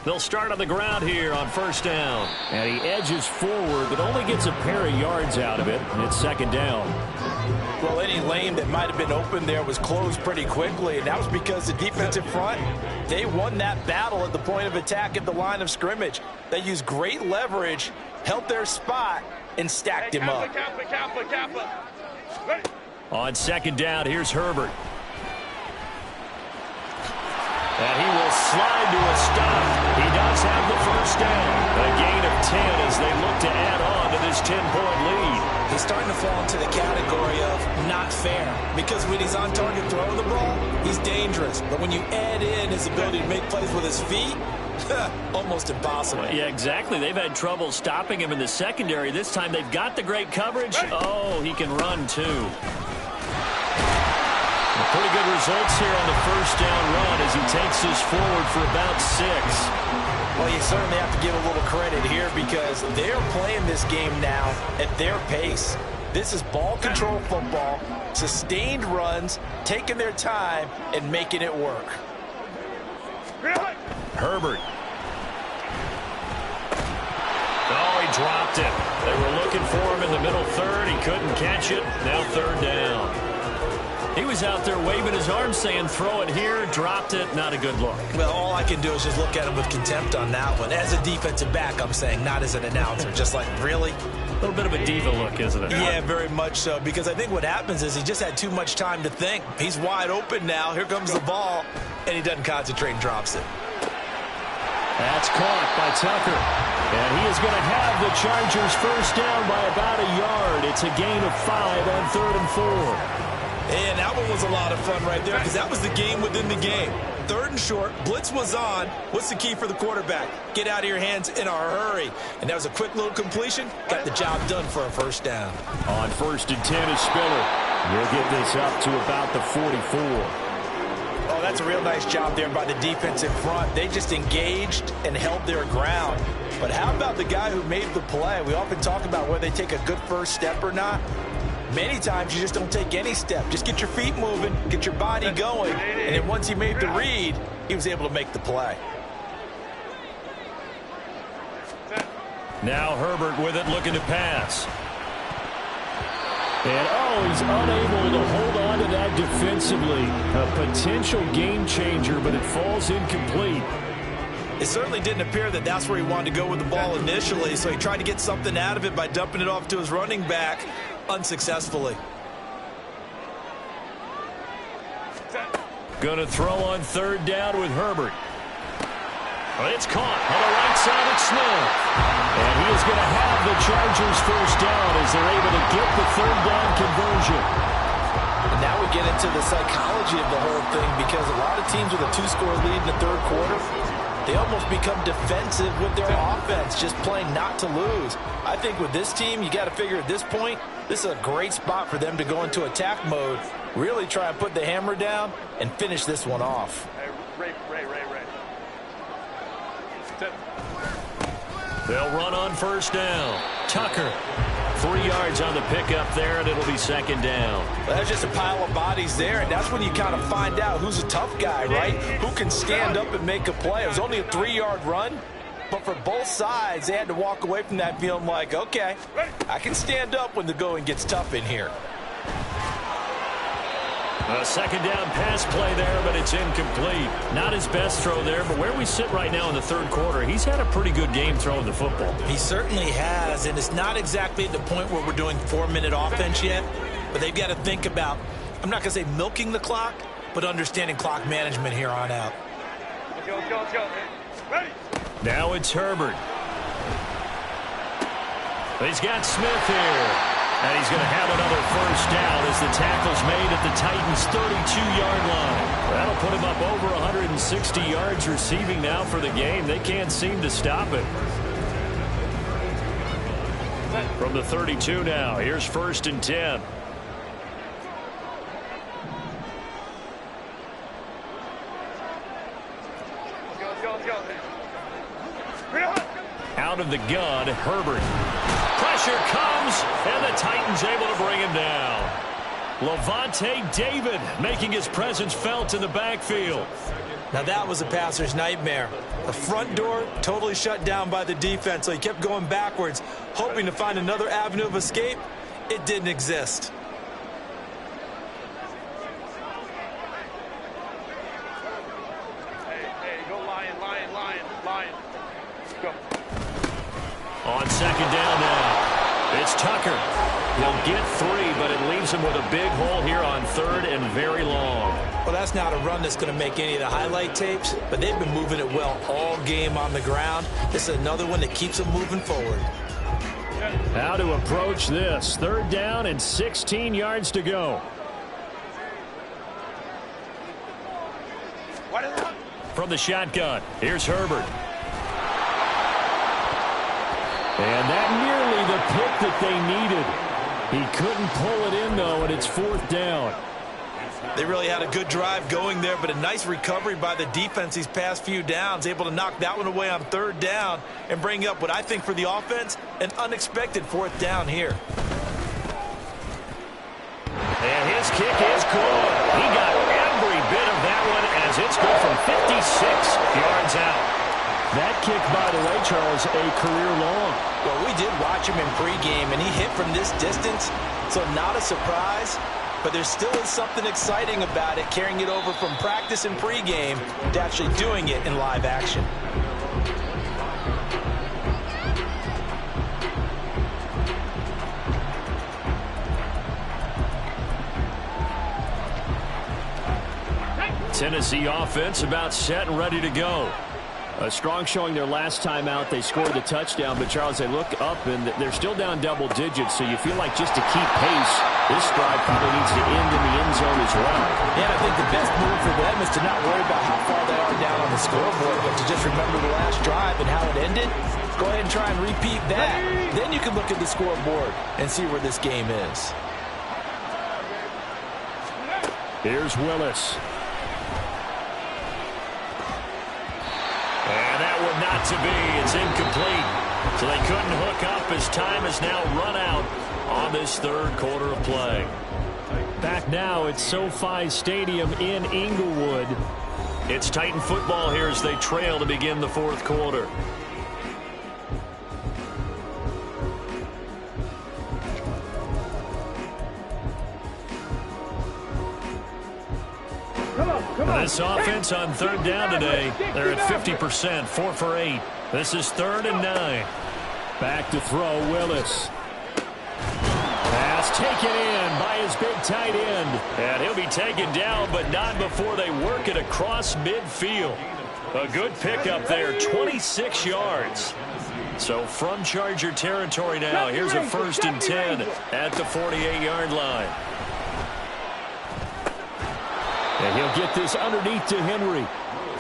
They'll start on the ground here on 1st down. And he edges forward, but only gets a pair of yards out of it. And it's 2nd down. Well, any lane that might have been open there was closed pretty quickly, and that was because the defensive front, they won that battle at the point of attack at the line of scrimmage. They used great leverage, held their spot, and stacked him up. On 2nd down, here's Herbert. And he will slide to a stop. He does have the 1st down. A gain of 10 as they look to add on to this 10-point lead. He's starting to fall into the category of not fair, because when he's on target throwing the ball, he's dangerous. But when you add in his ability to make plays with his feet, almost impossible. Yeah, exactly. They've had trouble stopping him in the secondary. This time they've got the great coverage. Oh, he can run too. Pretty good results here on the 1st down run as he takes this forward for about 6. Well, you certainly have to give a little credit here because they're playing this game now at their pace. This is ball control football, sustained runs, taking their time, and making it work. Herbert. Oh, he dropped it. They were looking for him in the middle 3rd. He couldn't catch it. Now 3rd down. He was out there waving his arms saying, throw it here, dropped it, not a good look. Well, all I can do is just look at him with contempt on that one. As a defensive back, I'm saying, not as an announcer. Just like, really? A little bit of a diva look, isn't it? Yeah, very much so, because I think what happens is he just had too much time to think. He's wide open now. Here comes the ball, and he doesn't concentrate and drops it. That's caught by Tucker. And he is going to have the Chargers first down by about a yard. It's a gain of 5 on 3rd and 4. And that one was a lot of fun right there because that was the game within the game. 3rd and short, blitz was on. What's the key for the quarterback? Get out of your hands in a hurry. And that was a quick little completion. Got the job done for a first down. On 1st and 10 is Spiller. He'll get this up to about the 44. Oh, that's a real nice job there by the defense in front. They just engaged and held their ground. But how about the guy who made the play? We often talk about whether they take a good first step or not. Many times you just don't take any step. Just get your feet moving, get your body going, and then once he made the read, he was able to make the play. Now Herbert with it, looking to pass. And, he's unable to hold on to that defensively. A potential game changer, but it falls incomplete. It certainly didn't appear that that's where he wanted to go with the ball initially, so he tried to get something out of it by dumping it off to his running back unsuccessfully. Going to throw on 3rd down with Herbert. It's caught on the right side of Smith. And he is going to have the Chargers first down as they're able to get the 3rd down conversion. And now we get into the psychology of the whole thing because a lot of teams with a 2-score lead in the 3rd quarter, they almost become defensive with their offense, just playing not to lose. I think with this team, you got to figure at this point, this is a great spot for them to go into attack mode, really try and put the hammer down and finish this one off. Ray. They'll run on 1st down. Tucker, 3 yards on the pickup there, and it'll be 2nd down. Well, there's just a pile of bodies there, and that's when you kind of find out who's a tough guy, right? Who can stand up and make a play. It was only a 3-yard run, but for both sides, they had to walk away from that feeling like, okay, I can stand up when the going gets tough in here. A 2nd down pass play there, but it's incomplete. Not his best throw there, but where we sit right now in the 3rd quarter, he's had a pretty good game throwing the football. He certainly has, and it's not exactly at the point where we're doing 4-minute offense yet, but they've got to think about, I'm not going to say milking the clock, but understanding clock management here on out. Let's go. Ready? Now it's Herbert. He's got Smith here. And he's going to have another first down as the tackle's made at the Titans' 32-yard line. That'll put him up over 160 yards receiving now for the game. They can't seem to stop it. From the 32 now, here's 1st and 10. Let's go. Out of the gun, Herbert. Pressure comes, and the Titans able to bring him down. Levante David making his presence felt in the backfield. Now that was a passer's nightmare. The front door totally shut down by the defense, so he kept going backwards, hoping to find another avenue of escape. It didn't exist. Hey, go lion. Go. On 2nd down now, it's Tucker. He'll get 3, but it leaves him with a big hole here on 3rd and very long. Well, that's not a run that's going to make any of the highlight tapes, but they've been moving it well all game on the ground. This is another one that keeps them moving forward. How to approach this. 3rd down and 16 yards to go. From the shotgun, here's Herbert. And that nearly the pick that they needed. He couldn't pull it in, though, and it's 4th down. They really had a good drive going there, but a nice recovery by the defense these past few downs, able to knock that one away on 3rd down and bring up what I think for the offense, an unexpected 4th down here. And his kick is good. He got every bit of that one as it's good from 56 yards out. That kick, by the way, Charles, a career long. Well, we did watch him in pregame, and he hit from this distance, so not a surprise. but there still is something exciting about it, carrying it over from practice and pregame to actually doing it in live action. Tennessee offense about set and ready to go. A strong showing their last time out. They scored the touchdown, but Charles, they look up and they're still down double digits, so you feel like just to keep pace, this drive probably needs to end in the end zone as well. Yeah, I think the best move for them is to not worry about how far they are down on the scoreboard, but to just remember the last drive and how it ended. Go ahead and try and repeat that. Then you can look at the scoreboard and see where this game is. Here's Willis. And that one not to be. It's incomplete. So they couldn't hook up as time has now run out on this third quarter of play. Back now at SoFi Stadium in Inglewood. It's Titan football here as they trail to begin the fourth quarter. This offense on third down today, they're at 50%, 4 for 8. This is 3rd and 9. Back to throw, Willis. Pass taken in by his big tight end. And he'll be taken down, but not before they work it across midfield. A good pickup there, 26 yards. So from Charger territory now, here's a 1st and 10 at the 48-yard line. And he'll get this underneath to Henry.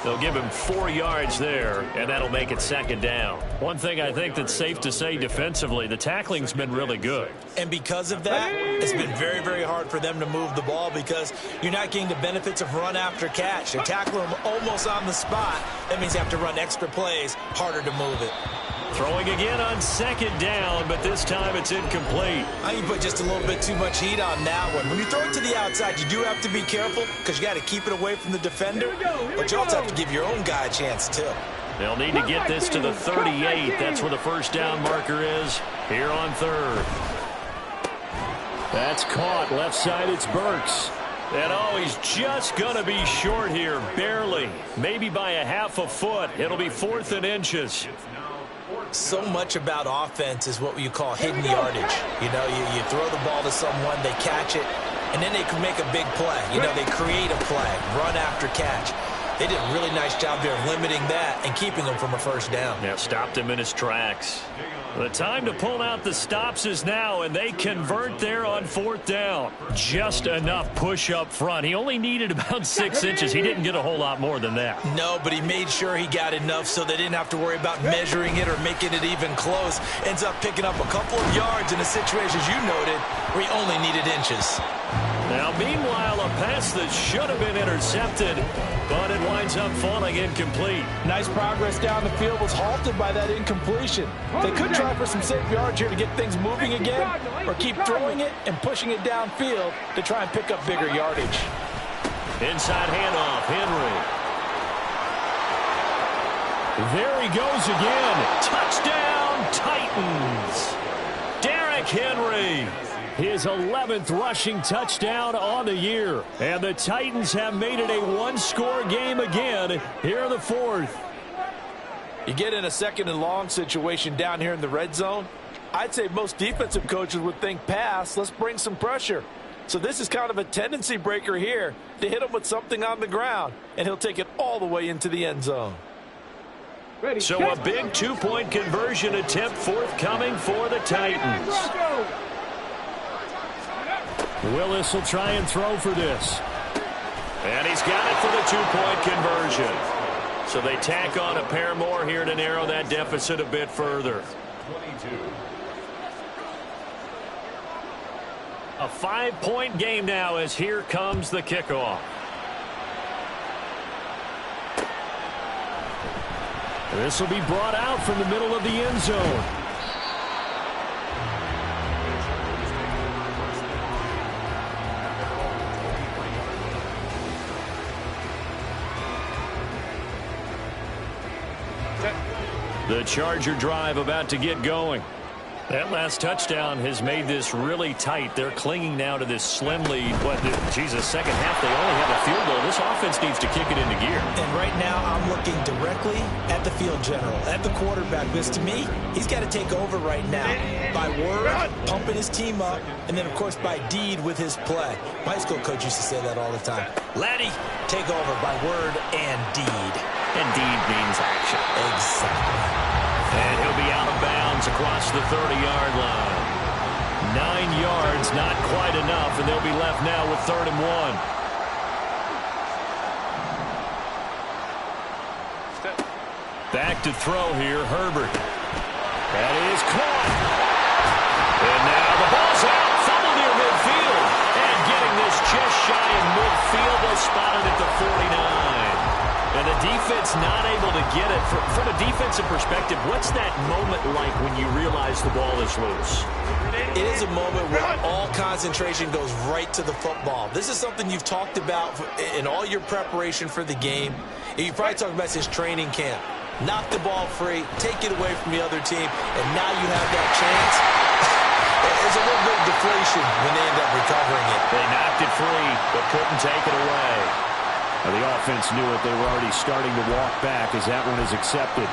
They'll give him 4 yards there, and that'll make it 2nd down. One thing I think that's safe to say defensively, the tackling's been really good. And because of that, it's been very, very hard for them to move the ball because you're not getting the benefits of run after catch. They're tackling them almost on the spot. That means you have to run extra plays, harder to move it. Throwing again on 2nd down, but this time it's incomplete. I think you put just a little bit too much heat on that one. When you throw it to the outside, you do have to be careful because you got to keep it away from the defender, but you also have to give your own guy a chance too. They'll need to get this to the 38. That's where the 1st down marker is here on 3rd. That's caught. Left side, it's Burks. And oh, he's just going to be short here, barely. Maybe by a half a foot. It'll be 4th and inches. So much about offense is what you call hidden yardage. You know, you throw the ball to someone, they catch it, and then they can make a big play. You know, they create a play, run after catch. They did a really nice job there of limiting that and keeping him from a 1st down. Yeah, stopped him in his tracks. The time to pull out the stops is now, and they convert there on 4th down. Just enough push up front. He only needed about 6 inches. He didn't get a whole lot more than that. No, but he made sure he got enough so they didn't have to worry about measuring it or making it even close. Ends up picking up a couple of yards in a situation, as you noted, where he only needed inches. Now, meanwhile, a pass that should have been intercepted, but it winds up falling incomplete. Nice progress down the field was halted by that incompletion. They could try for some safe yards here to get things moving again, or keep throwing it and pushing it downfield to try and pick up bigger yardage. Inside handoff, Henry. There he goes again. Touchdown, Titans. Derrick Henry. His 11th rushing touchdown on the year. And the Titans have made it a one-score game again here in the 4th. You get in a 2nd and long situation down here in the red zone. I'd say most defensive coaches would think pass, let's bring some pressure. So this is kind of a tendency breaker here to hit him with something on the ground, and he'll take it all the way into the end zone. So a big 2-point conversion attempt forthcoming for the Titans. Willis will try and throw for this. And he's got it for the 2-point conversion. So they tack on a pair more here to narrow that deficit a bit further. A 5-point game now as here comes the kickoff. This will be brought out from the middle of the end zone. The Charger drive about to get going. That last touchdown has made this really tight. They're clinging now to this slim lead. But, Jesus, second half, they only have a field goal. This offense needs to kick it into gear. And right now, I'm looking directly at the field general, at the quarterback. Because to me, he's got to take over right now. By word, pumping his team up, and then, of course, by deed with his play. My high school coach used to say that all the time. Laddie, take over by word and deed. And deed means action. Exactly. And he'll be out of bounds across the 30-yard line. 9 yards, not quite enough, and they'll be left now with 3rd and 1. Back to throw here, Herbert. That is caught. And now the ball's out, fumble near midfield. And getting this just shy of midfield, they'll spot it at the 49. And the defense not able to get it. From a defensive perspective, what's that moment like when you realize the ball is loose? It is a moment where all concentration goes right to the football. This is something you've talked about in all your preparation for the game. And you probably talked about this training camp. Knock the ball free, take it away from the other team, and now you have that chance. There's a little bit of deflation when they end up recovering it. They knocked it free, but couldn't take it away. Now, the offense knew it. They were already starting to walk back as that one is accepted.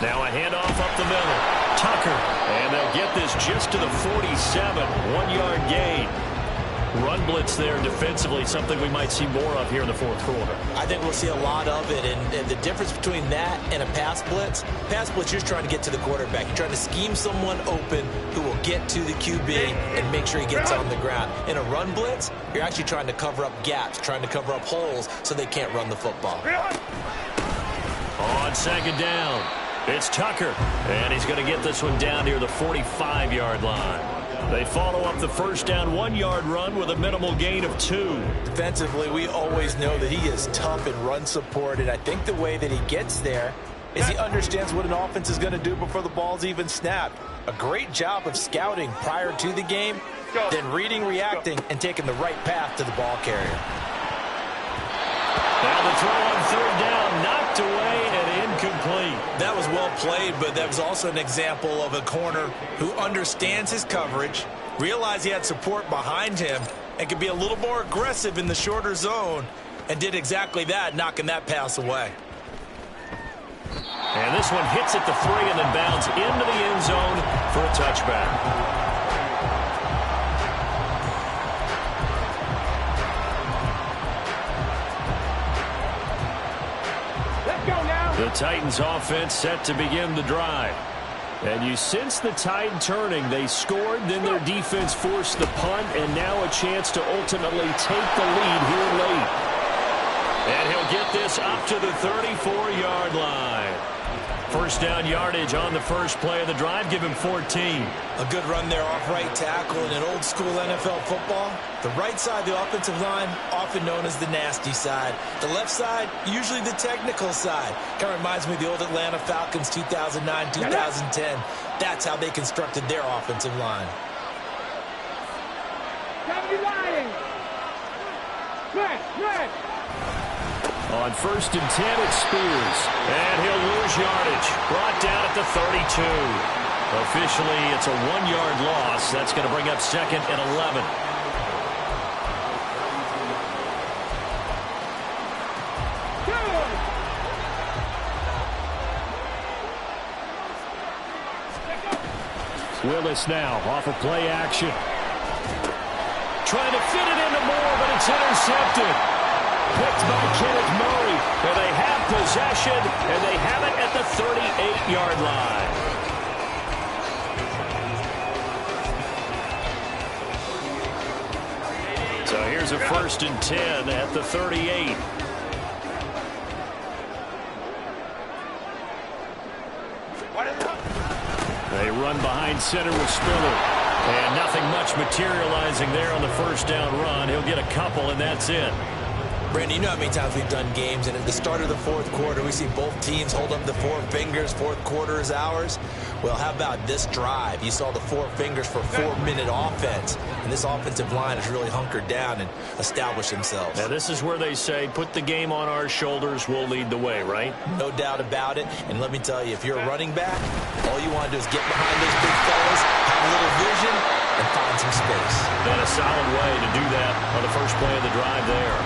Now a handoff up the middle. Tucker. And they'll get this just to the 47. 1-yard gain. Run blitz there defensively, something we might see more of here in the 4th quarter. I think we'll see a lot of it, and the difference between that and a pass blitz, you're just trying to get to the quarterback. You're trying to scheme someone open who will get to the QB and make sure he gets on the ground. In a run blitz, you're actually trying to cover up gaps, trying to cover up holes so they can't run the football. On 2nd down, it's Tucker, and he's going to get this one down near the 45-yard line. They follow up the 1st down 1-yard run with a minimal gain of 2. Defensively, we always know that he is tough in run support, and I think the way that he gets there is he understands what an offense is going to do before the ball's even snapped. A great job of scouting prior to the game, then reading, reacting, and taking the right path to the ball carrier. Now the throw on 3rd down, knocked away and incomplete. That was well played, but that was also an example of a corner who understands his coverage, realized he had support behind him, and could be a little more aggressive in the shorter zone, and did exactly that, knocking that pass away. And this one hits at the 3 and then bounds into the end zone for a touchback. The Titans offense set to begin the drive. And you sense the tide turning. They scored, then their defense forced the punt, and now a chance to ultimately take the lead here late. And he'll get this up to the 34-yard line. 1st down yardage on the first play of the drive. Give him 14. A good run there off right tackle in an old school NFL football. The right side of the offensive line, often known as the nasty side. The left side, usually the technical side. Kind of reminds me of the old Atlanta Falcons 2009, 2010. That's how they constructed their offensive line. On 1st and 10, it's Spears. And he'll lose yardage. Brought down at the 32. Officially, it's a 1-yard loss. That's going to bring up 2nd and 11. Willis now off of play action. Trying to fit it into Moore, but it's intercepted. Picked by Kenneth Murray. And they have possession, and they have it at the 38-yard line. So here's a 1st and 10 at the 38. They run behind center with Spiller. And nothing much materializing there on the 1st down run. He'll get a couple, and that's it. Brandon, you know how many times we've done games, and at the start of the fourth quarter, we see both teams hold up the four fingers. Fourth quarter is ours. Well, how about this drive? You saw the four fingers for 4-minute offense, and this offensive line has really hunkered down and established themselves. Now, this is where they say, put the game on our shoulders, we'll lead the way, right? No doubt about it. And let me tell you, if you're a running back, all you want to do is get behind those big fellas, have a little vision, and find some space. And a solid way to do that on the first play of the drive there.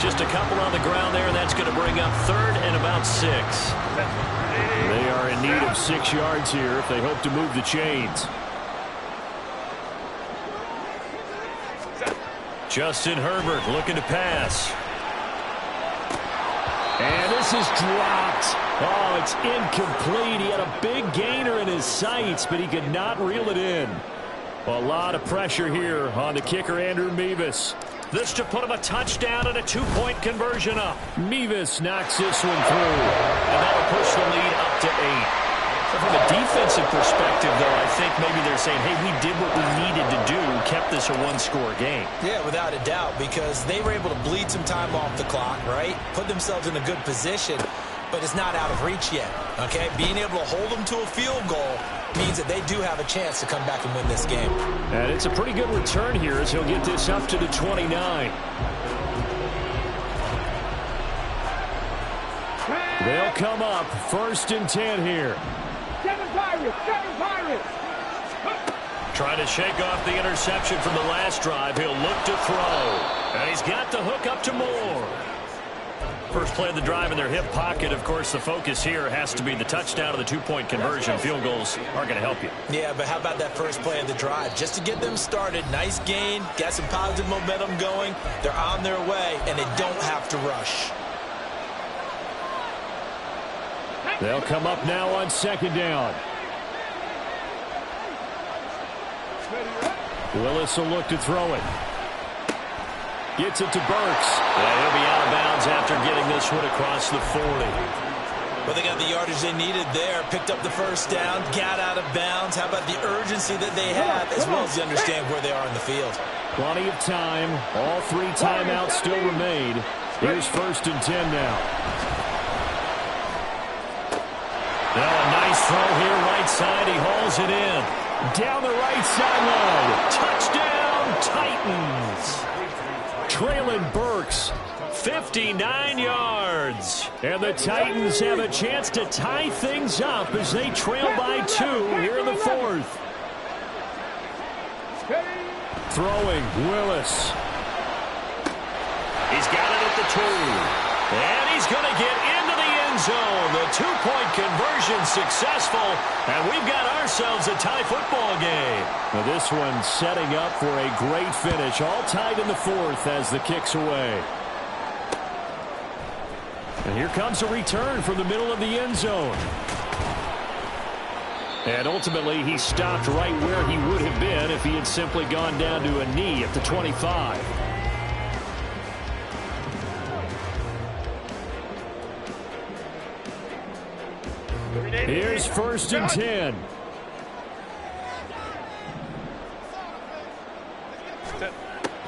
Just a couple on the ground there, and that's going to bring up 3rd and about 6. They are in need of 6 yards here if they hope to move the chains. Justin Herbert looking to pass. And this is dropped. Oh, it's incomplete. He had a big gainer in his sights, but he could not reel it in. A lot of pressure here on the kicker, Andrew Mevis. This to put him a touchdown and a 2-point conversion up. Mevis knocks this one through. And that'll push the lead up to 8. So from a defensive perspective, though, I think maybe they're saying, hey, we did what we needed to do, kept this a one-score game. Yeah, without a doubt, because they were able to bleed some time off the clock, right? Put themselves in a good position, but it's not out of reach yet, okay? Being able to hold them to a field goal means that they do have a chance to come back and win this game. And it's a pretty good return here as he'll get this up to the 29. They'll come up 1st and 10 here. 7 Pirates! Trying to shake off the interception from the last drive. He'll look to throw. And he's got the hook up to Moore. First play of the drive in their hip pocket. Of course, the focus here has to be the touchdown of the 2-point conversion. Field goals aren't going to help you. Yeah, but how about that first play of the drive? Just to get them started, nice gain, got some positive momentum going. They're on their way, and they don't have to rush. They'll come up now on 2nd down. Willis will look to throw it. Gets it to Burks. And he'll be out of bounds after getting this one across the 40. Well, they got the yardage they needed there. Picked up the first down, got out of bounds. How about the urgency that they have, as well as they understand where they are in the field? Plenty of time. All 3 timeouts still remain. Here's 1st and 10 now. Now a nice throw here, right side. He hauls it in. Down the right sideline. Touchdown, Titans. Traylon Burks, 59 yards. And the Titans have a chance to tie things up as they trail by 2 here in the 4th. Throwing, Willis. He's got it at the 2. And he's going to get into the end zone. The 2-point conversion successful. And we've got ourselves a tie football game. Now this one setting up for a great finish. All tied in the 4th as the kick's away. And here comes a return from the middle of the end zone. And ultimately he stopped right where he would have been if he had simply gone down to a knee at the 25. Here's 1st and 10.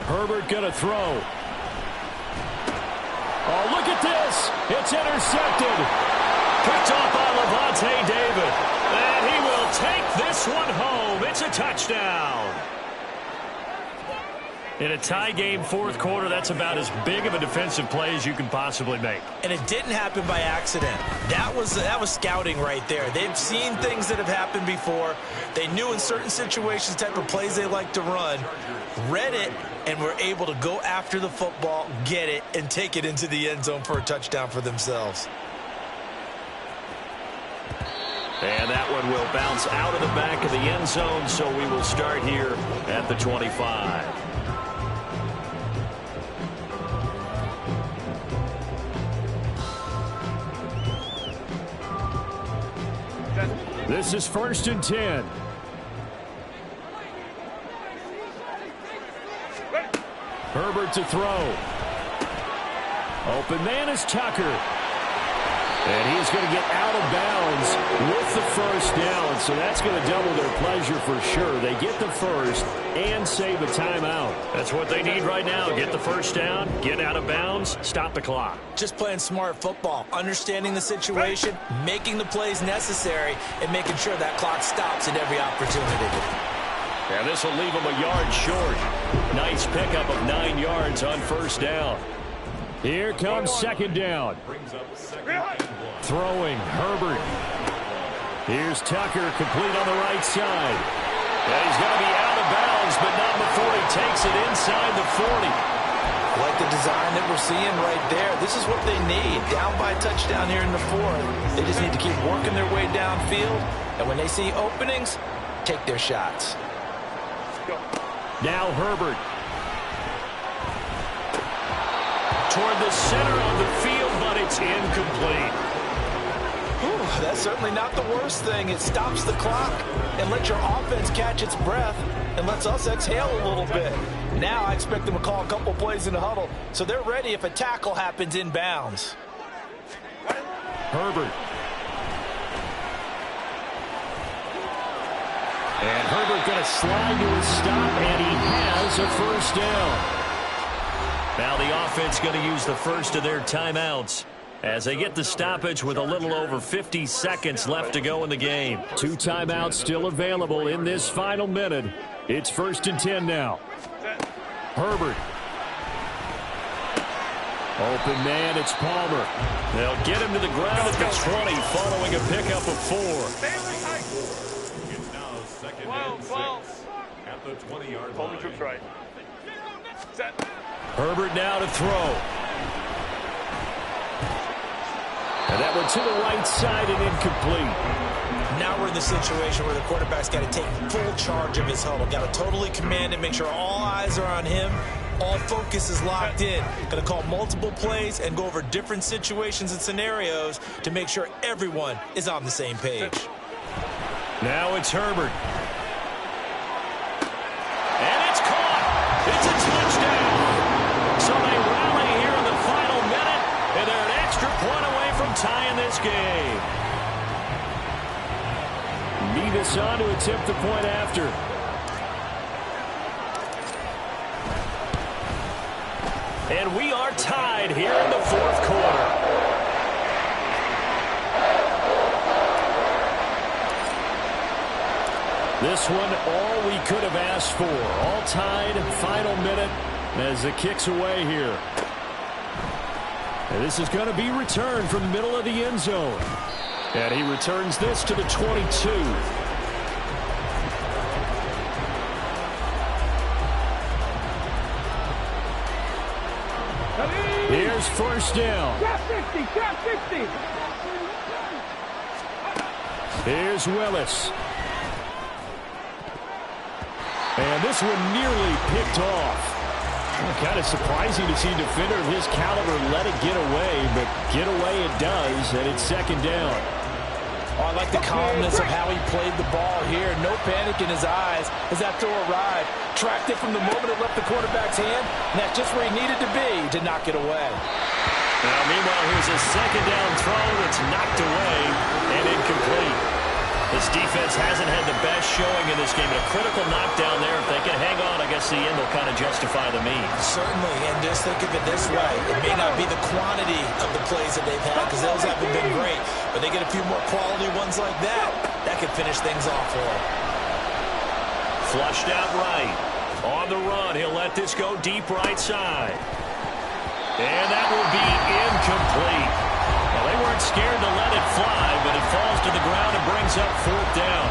Herbert gonna throw. Oh, look at this. It's intercepted. Picked off by Levante David. And he will take this one home. It's a touchdown. In a tie game, 4th quarter, that's about as big of a defensive play as you can possibly make. And it didn't happen by accident. That was scouting right there. They've seen things that have happened before. They knew in certain situations the type of plays they like to run, read it, and were able to go after the football, get it, and take it into the end zone for a touchdown for themselves. And that one will bounce out of the back of the end zone, so we will start here at the 25. This is 1st and 10. Herbert to throw. Open man is Tucker. And he's going to get out of bounds with the first down. So that's going to double their pleasure for sure. They get the first and save a timeout. That's what they need right now. Get the first down, get out of bounds, stop the clock. Just playing smart football, understanding the situation, making the plays necessary, and making sure that clock stops at every opportunity. And this will leave him a yard short. Nice pickup of 9 yards on first down. Here comes second down. Throwing, Herbert. Here's Tucker, complete on the right side. And he's going to be out of bounds, but not before he takes it inside the 40. Like the design that we're seeing right there. This is what they need. Down by a touchdown here in the fourth. They just need to keep working their way downfield. And when they see openings, take their shots. Now Herbert. Toward the center of the field, but it's incomplete. Whew, that's certainly not the worst thing. It stops the clock and lets your offense catch its breath and lets us exhale a little bit. Now I expect them to call a couple plays in the huddle so they're ready if a tackle happens inbounds. Herbert. And Herbert going to slide to a stop, and he has a first down. Now the offense going to use the first of their timeouts as they get the stoppage with a little over 50 seconds left to go in the game. 2 timeouts still available in this final minute. It's 1st and 10 now. Herbert. Open man, it's Palmer. They'll get him to the ground at the 20 following a pickup of 4. It's now 2nd and 6 at the 20-yard line. Troops right. Set. Herbert now to throw. And that one to the right side and incomplete. Now we're in the situation where the quarterback's got to take full charge of his huddle. Got to totally command it, make sure all eyes are on him. All focus is locked in. Going to call multiple plays and go over different situations and scenarios to make sure everyone is on the same page. Now it's Herbert. And it's caught. It's a touchdown. So they rally here in the final minute, and they're an extra point away from tying this game. Nevis on to attempt the point after. And we are tied here in the 4th quarter. This one, all we could have asked for. All tied, final minute, as the kick's away here. And this is going to be returned from the middle of the end zone. And he returns this to the 22. Here's first down. Trap 50, trap 50. Here's Willis. And this one nearly picked off. Kind of surprising to see a defender of his caliber let it get away, but get away it does, and it's 2nd down. Oh, I like the calmness of how he played the ball here. No panic in his eyes as that throw arrived. Tracked it from the moment it left the quarterback's hand, and that's just where he needed to be to knock it away. Now, meanwhile, here's a 2nd down throw that's knocked away and incomplete. This defense hasn't had the best showing in this game. A critical knockdown there. If they can hang on, I guess the end will kind of justify the means. Certainly, and just think of it this way. It may not be the quantity of the plays that they've had because those haven't been great, but they get a few more quality ones like that. That could finish things off for them. Flushed out right. On the run, he'll let this go deep right side. And that will be incomplete. Well, they weren't scared to let it fly, but it falls to the ground and brings up 4th down.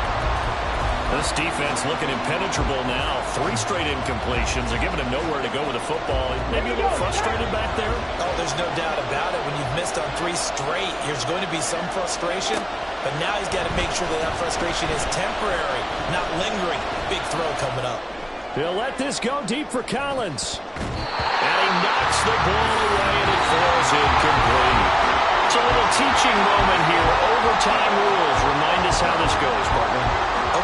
This defense looking impenetrable now. 3 straight incompletions. They're giving him nowhere to go with the football. Maybe a little frustrated back there. Oh, there's no doubt about it. When you've missed on 3 straight, there's going to be some frustration. But now he's got to make sure that that frustration is temporary, not lingering. Big throw coming up. He'll let this go deep for Collins. And he knocks the ball away, and it falls incomplete. It's a little teaching moment here. Overtime rules. Remind us how this goes, partner.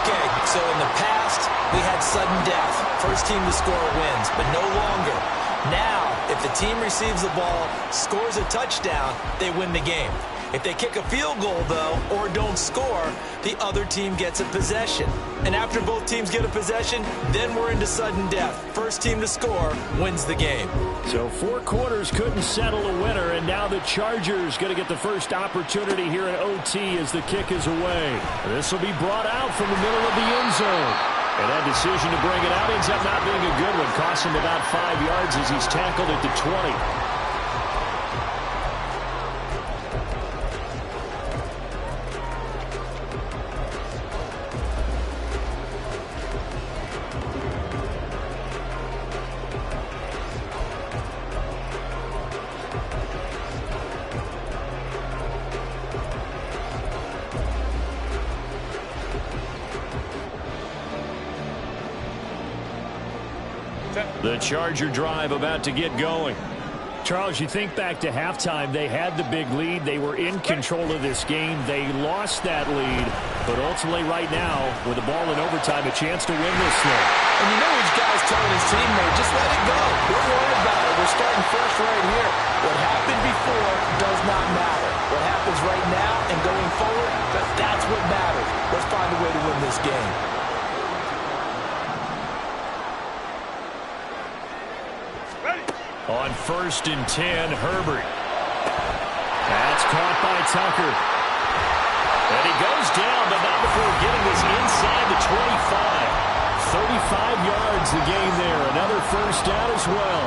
Okay, so in the past, we had sudden death. First team to score wins, but no longer. Now, if the team receives the ball, scores a touchdown, they win the game. If they kick a field goal, though, or don't score, the other team gets a possession. And after both teams get a possession, then we're into sudden death. First team to score wins the game. So 4 quarters couldn't settle a winner, and now the Chargers going to get the first opportunity here in OT as the kick is away. This will be brought out from the middle of the end zone. And that decision to bring it out ends up not being a good one. Costs him about 5 yards as he's tackled at the 20. The Charger drive about to get going. Charles, you think back to halftime, they had the big lead. They were in control of this game. They lost that lead. But ultimately right now, with the ball in overtime, a chance to win this thing. And you know each guy's telling his teammate, just let it go. Don't worry about it. We're starting fresh right here. What happened before does not matter. What happens right now and going forward, that's what matters. Let's find a way to win this game. On 1st and 10, Herbert. That's caught by Tucker. And he goes down, but not before getting this inside the 25. 35 yards the game there. Another first down as well.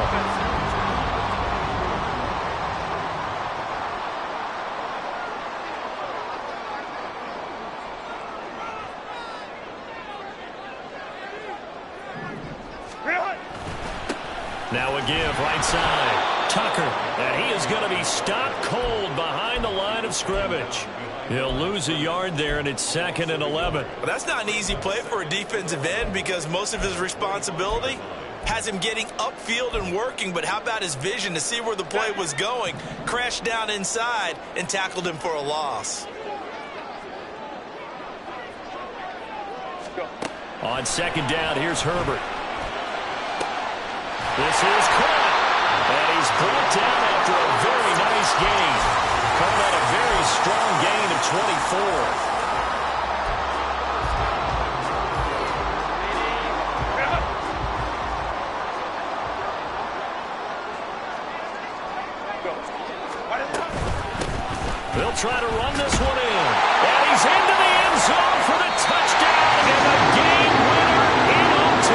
Now a give right side. Tucker. And he is going to be stopped cold behind the line of scrimmage. He'll lose a yard there, and it's 2nd and 11. Well, that's not an easy play for a defensive end because most of his responsibility has him getting upfield and working, but how about his vision to see where the play was going? Crashed down inside and tackled him for a loss. On 2nd down, here's Herbert. This is caught, and he's brought down after a very nice gain. Coming at a very strong gain of 24. They'll try to run this one in, and he's into the end zone for the touchdown and the game winner in OT.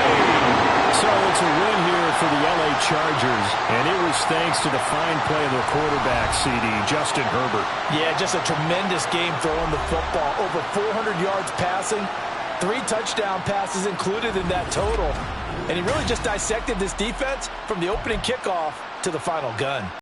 So it's a win here for the LA Chargers, and it was thanks to the fine play of their quarterback, CD, Justin Herbert. Yeah, just a tremendous game throwing the football. Over 400 yards passing, 3 touchdown passes included in that total. And he really just dissected this defense from the opening kickoff to the final gun.